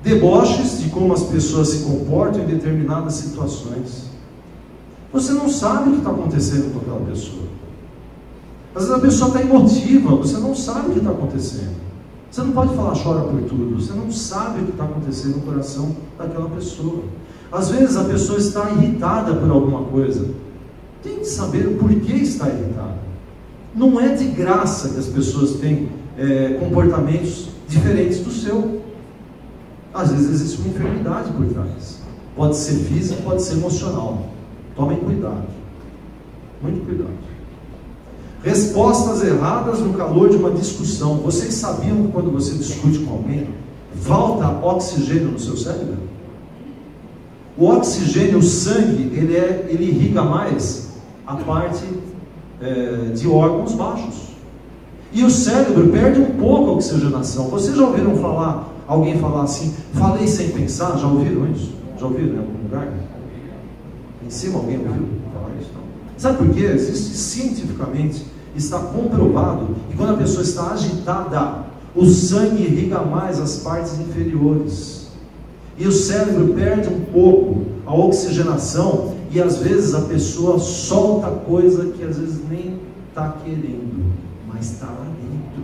Deboches de como as pessoas se comportam em determinadas situações. Você não sabe o que está acontecendo com aquela pessoa. Às vezes a pessoa está emotiva, você não sabe o que está acontecendo. Você não pode falar chora por tudo, você não sabe o que está acontecendo no coração daquela pessoa. Às vezes a pessoa está irritada por alguma coisa. Tem que saber o porquê está irritada. Não é de graça que as pessoas têm comportamentos diferentes do seu. Às vezes existe uma enfermidade por trás. Pode ser física, pode ser emocional. Tomem cuidado. Muito cuidado. Respostas erradas no calor de uma discussão. Vocês sabiam que quando você discute com alguém, falta oxigênio no seu cérebro? O oxigênio, o sangue, ele irriga mais a parte de órgãos baixos. E o cérebro perde um pouco a oxigenação. Vocês já ouviram alguém falar assim, falei sem pensar? Já ouviram isso? Já ouviram em algum lugar? Em cima alguém ouviu falar isso? Não. Sabe por quê? Existe cientificamente, está comprovado, que quando a pessoa está agitada, o sangue irriga mais as partes inferiores. E o cérebro perde um pouco a oxigenação e às vezes a pessoa solta coisa que às vezes nem está querendo, mas está lá dentro.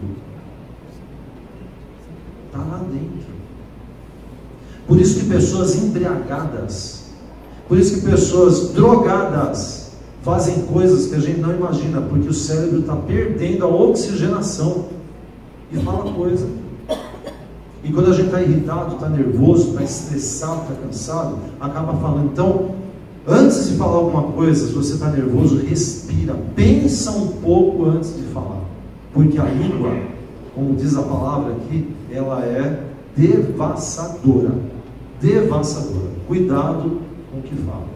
Está lá dentro. Por isso que pessoas embriagadas, por isso que pessoas drogadas fazem coisas que a gente não imagina, porque o cérebro está perdendo a oxigenação e fala coisa. E quando a gente está irritado, está nervoso, está estressado, está cansado, acaba falando. Então, antes de falar alguma coisa, se você está nervoso, respira, pensa um pouco antes de falar, porque a língua, como diz a palavra aqui, ela é devassadora. Devassadora. Cuidado com o que fala.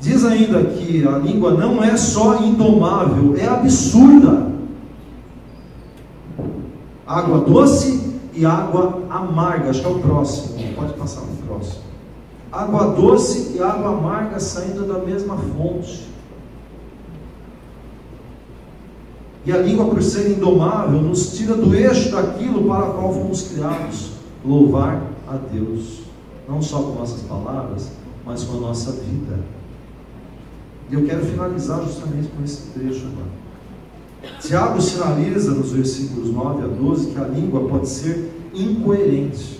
Diz ainda que a língua não é só indomável, é absurda. Água doce e água amarga. Acho que é o próximo. Pode passar no próximo. Água doce e água amarga saindo da mesma fonte. E a língua, por ser indomável, nos tira do eixo daquilo para o qual fomos criados. Louvar a Deus. Não só com nossas palavras, mas com a nossa vida. E eu quero finalizar justamente com esse trecho agora. Tiago sinaliza nos versículos 9 a 12 que a língua pode ser incoerente,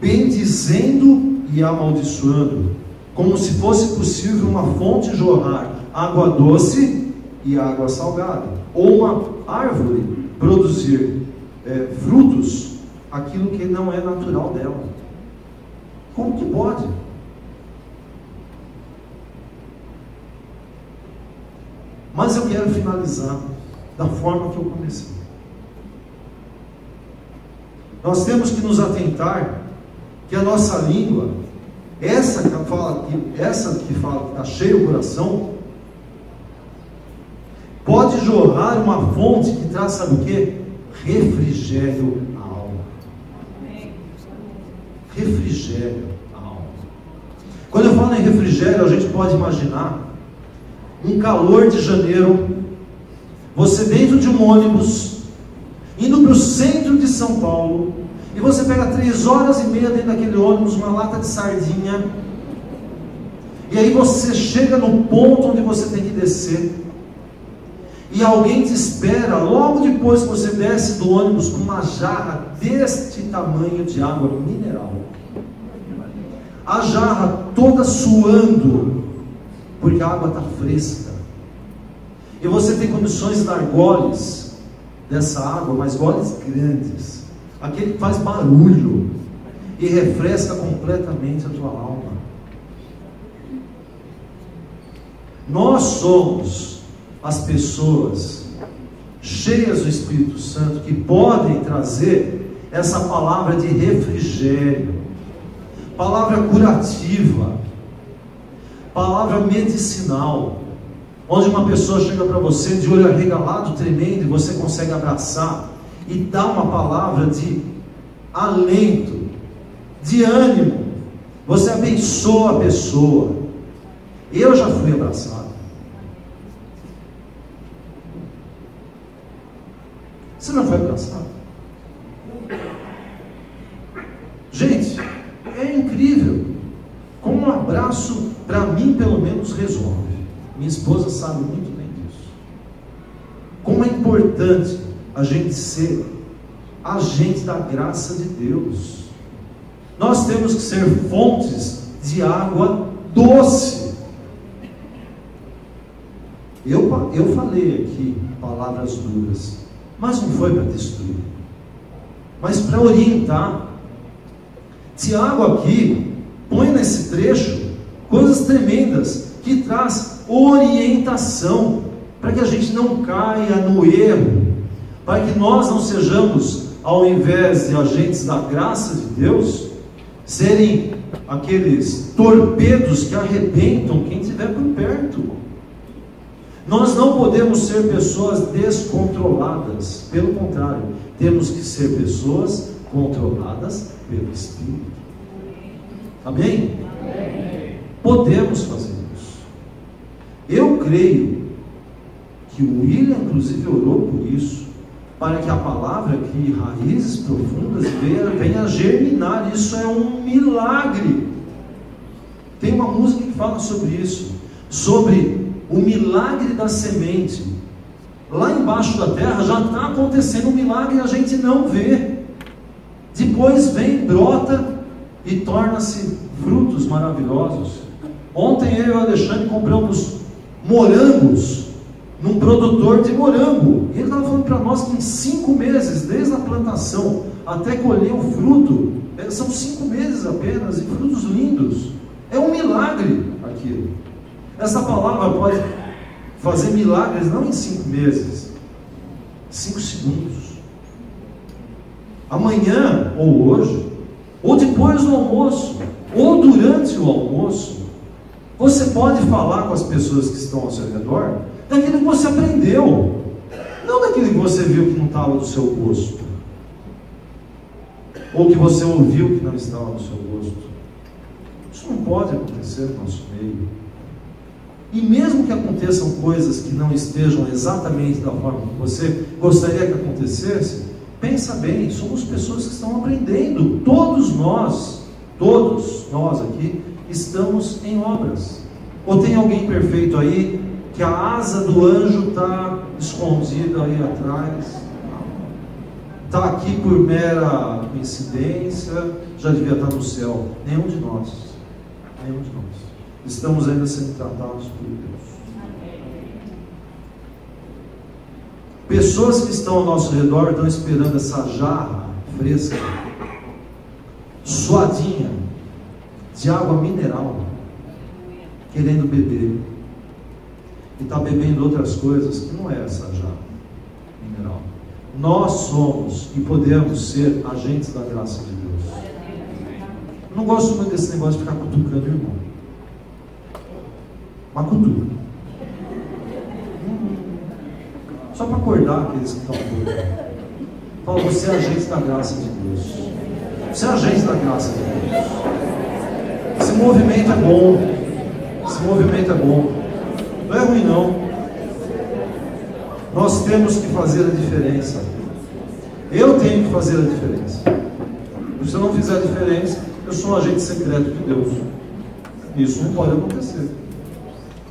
bendizendo e amaldiçoando, como se fosse possível uma fonte jorrar água doce e água salgada, ou uma árvore produzir frutos, aquilo que não é natural dela. Como que pode? Mas eu quero finalizar da forma que eu comecei. Nós temos que nos atentar que a nossa língua, essa que fala que está cheio o coração, pode jorrar uma fonte que traz, sabe o quê? Refrigério à alma. Refrigério à alma. Quando eu falo em refrigério, a gente pode imaginar um calor de janeiro, você dentro de um ônibus, indo para o centro de São Paulo, e você pega 3 horas e meia dentro daquele ônibus, uma lata de sardinha, e aí você chega no ponto onde você tem que descer, e alguém te espera logo depois que você desce do ônibus com uma jarra deste tamanho de água mineral, a jarra toda suando, porque a água está fresca, e você tem condições de dar goles dessa água, mas goles grandes, aquele que faz barulho e refresca completamente a tua alma. Nós somos as pessoas cheias do Espírito Santo que podem trazer essa palavra de refrigério, palavra curativa, palavra medicinal, onde uma pessoa chega para você de olho arregalado, tremendo, e você consegue abraçar e dar uma palavra de alento, de ânimo. Você abençoa a pessoa. Eu já fui abraçado. Você não foi abraçado? Gente, é incrível como um abraço, para mim pelo menos, resolve. Minha esposa sabe muito bem disso. Como é importante a gente ser agente da graça de Deus. Nós temos que ser fontes de água doce. Eu falei aqui palavras duras, mas não foi para destruir, mas para orientar. Tiago aqui põe nesse trecho coisas tremendas que traz orientação para que a gente não caia no erro, para que nós não sejamos, ao invés de agentes da graça de Deus, serem aqueles torpedos que arrebentam quem estiver por perto. Nós não podemos ser pessoas descontroladas, pelo contrário, temos que ser pessoas controladas pelo Espírito. Amém? Amém. Podemos fazer isso. Eu creio que o William inclusive orou por isso, para que a palavra crie raízes profundas e venha a germinar. Isso é um milagre. Tem uma música que fala sobre isso, sobre o milagre da semente. Lá embaixo da terra já está acontecendo um milagre e a gente não vê. Depois vem, brota e torna-se frutos maravilhosos. Ontem eu e o Alexandre compramos morangos num produtor de morango. Ele estava falando para nós que em 5 meses, desde a plantação até colher o fruto, são 5 meses apenas, e frutos lindos. É um milagre aquilo. Essa palavra pode fazer milagres não em 5 meses, 5 segundos. Amanhã, ou hoje, ou depois do almoço, ou durante o almoço, você pode falar com as pessoas que estão ao seu redor daquilo que você aprendeu, não daquilo que você viu que não estava do seu gosto, ou que você ouviu que não estava no seu gosto. Isso não pode acontecer no nosso meio. E mesmo que aconteçam coisas que não estejam exatamente da forma que você gostaria que acontecesse, pensa bem, somos pessoas que estão aprendendo. Todos nós aqui estamos em obras. Ou tem alguém perfeito aí que a asa do anjo está escondida aí atrás, está aqui por mera coincidência, já devia estar no céu? Nenhum de nós. Estamos ainda sendo tratados por Deus. Pessoas que estão ao nosso redor estão esperando essa jarra fresca, suadinha, de água mineral, querendo beber, e está bebendo outras coisas que não é essa jarra mineral. Nós somos e podemos ser agentes da graça de Deus. Eu não gosto muito desse negócio de ficar cutucando o irmão. Uma cultura. Só para acordar aqueles que estão por. Fala, você é agente da graça de Deus. Você é agente da graça de Deus. Esse movimento é bom. Não é ruim não. Nós temos que fazer a diferença. Eu tenho que fazer a diferença. Se eu não fizer a diferença, eu sou um agente secreto de Deus. Isso não pode acontecer.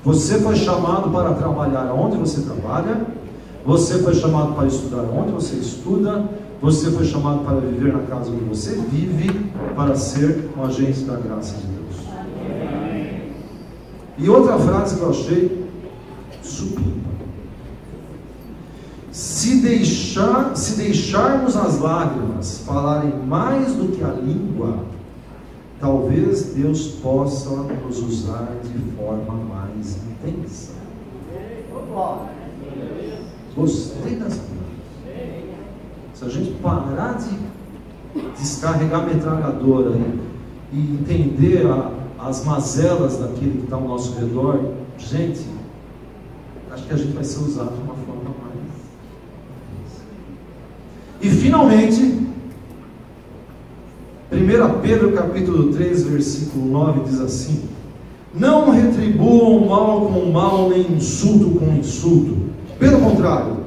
Você foi chamado para trabalhar onde você trabalha. Você foi chamado para estudar onde você estuda. Você foi chamado para viver na casa onde você vive, para ser um agente da graça de Deus. E outra frase que eu achei supimpa. Se deixarmos as lágrimas falarem mais do que a língua, talvez Deus possa nos usar de forma mais intensa. Gostei dessa frase. Se a gente parar de descarregar a metralhadora e entender as mazelas daquele que está ao nosso redor, gente, acho que a gente vai ser usado de uma forma mais. E finalmente, 1 Pedro capítulo 3, versículo 9 diz assim: não retribuam o mal com o mal, nem insulto com insulto. Pelo contrário,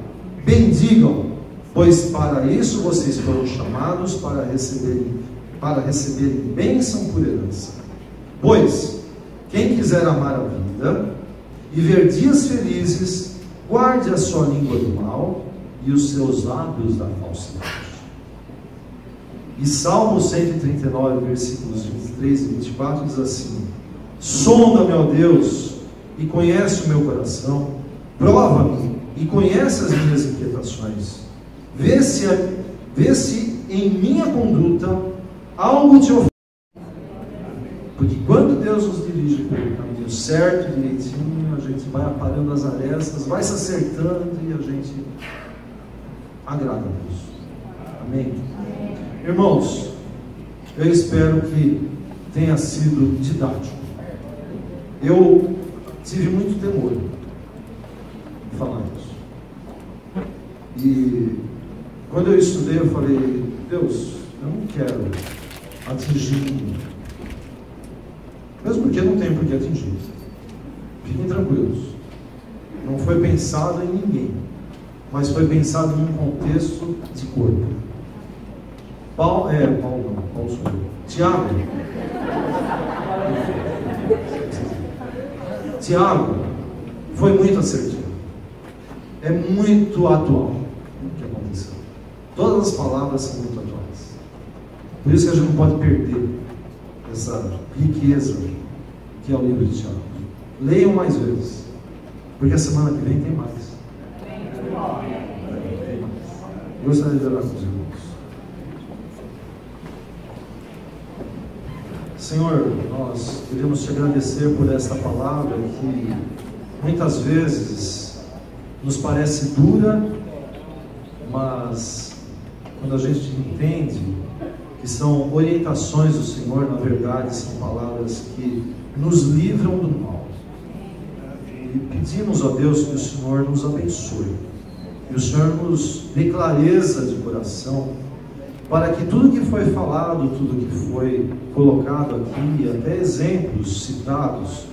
bendigam, pois para isso vocês foram chamados, para receberem bênção por herança. Pois, quem quiser amar a vida e ver dias felizes, guarde a sua língua do mal e os seus lábios da falsidade. E Salmo 139, versículos 23 e 24 diz assim: sonda-me, ó Deus, e conhece o meu coração, prova-me e conhece as minhas inquietações, vê se em minha conduta algo te ofende. Porque quando Deus nos dirige pelo caminho certo, direitinho, a gente vai aparando as arestas, vai se acertando e a gente agrada a Deus. Amém? Irmãos, eu espero que tenha sido didático. Eu tive muito temor de falar isso. E quando eu estudei, eu falei: Deus, eu não quero atingir ninguém. Mesmo porque não tem por que atingir. Fiquem tranquilos. Não foi pensado em ninguém, mas foi pensado em um contexto de corpo. Paulo sou eu. Tiago foi muito assertivo. É muito atual o que aconteceu. Todas as palavras são muito atuais. Por isso que a gente não pode perder essa riqueza que é o livro de Tiago. Leiam mais vezes, porque a semana que vem tem mais. Gostaria de orar com os irmãos. Senhor, nós queremos te agradecer por esta palavra que muitas vezes nos parece dura, mas quando a gente entende que são orientações do Senhor, na verdade são palavras que nos livram do mal. E pedimos a Deus que o Senhor nos abençoe, que o Senhor nos dê clareza de coração, para que tudo que foi falado, tudo que foi colocado aqui, até exemplos citados,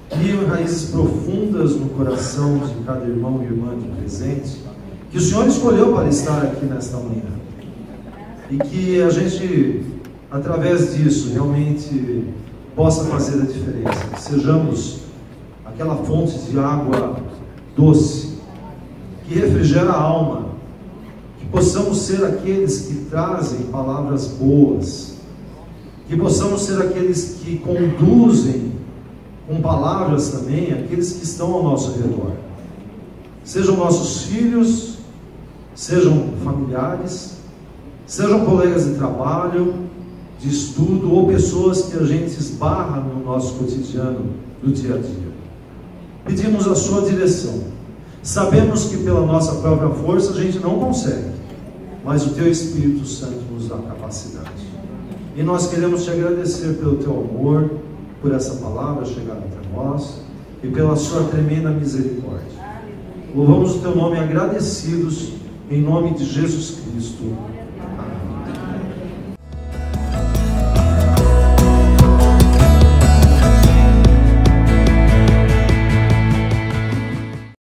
criam raízes profundas no coração de cada irmão e irmã aqui presente, que o Senhor escolheu para estar aqui nesta manhã. E que a gente, através disso, realmente possa fazer a diferença. Que sejamos aquela fonte de água doce, que refrigera a alma. Que possamos ser aqueles que trazem palavras boas. Que possamos ser aqueles que conduzem com palavras também aqueles que estão ao nosso redor. Sejam nossos filhos, sejam familiares, sejam colegas de trabalho, de estudo, ou pessoas que a gente esbarra no nosso cotidiano do dia a dia. Pedimos a sua direção. Sabemos que pela nossa própria força a gente não consegue, mas o teu Espírito Santo nos dá capacidade. E nós queremos te agradecer pelo teu amor, por essa palavra chegar até nós, e pela sua tremenda misericórdia. Louvamos o teu nome agradecidos, em nome de Jesus Cristo.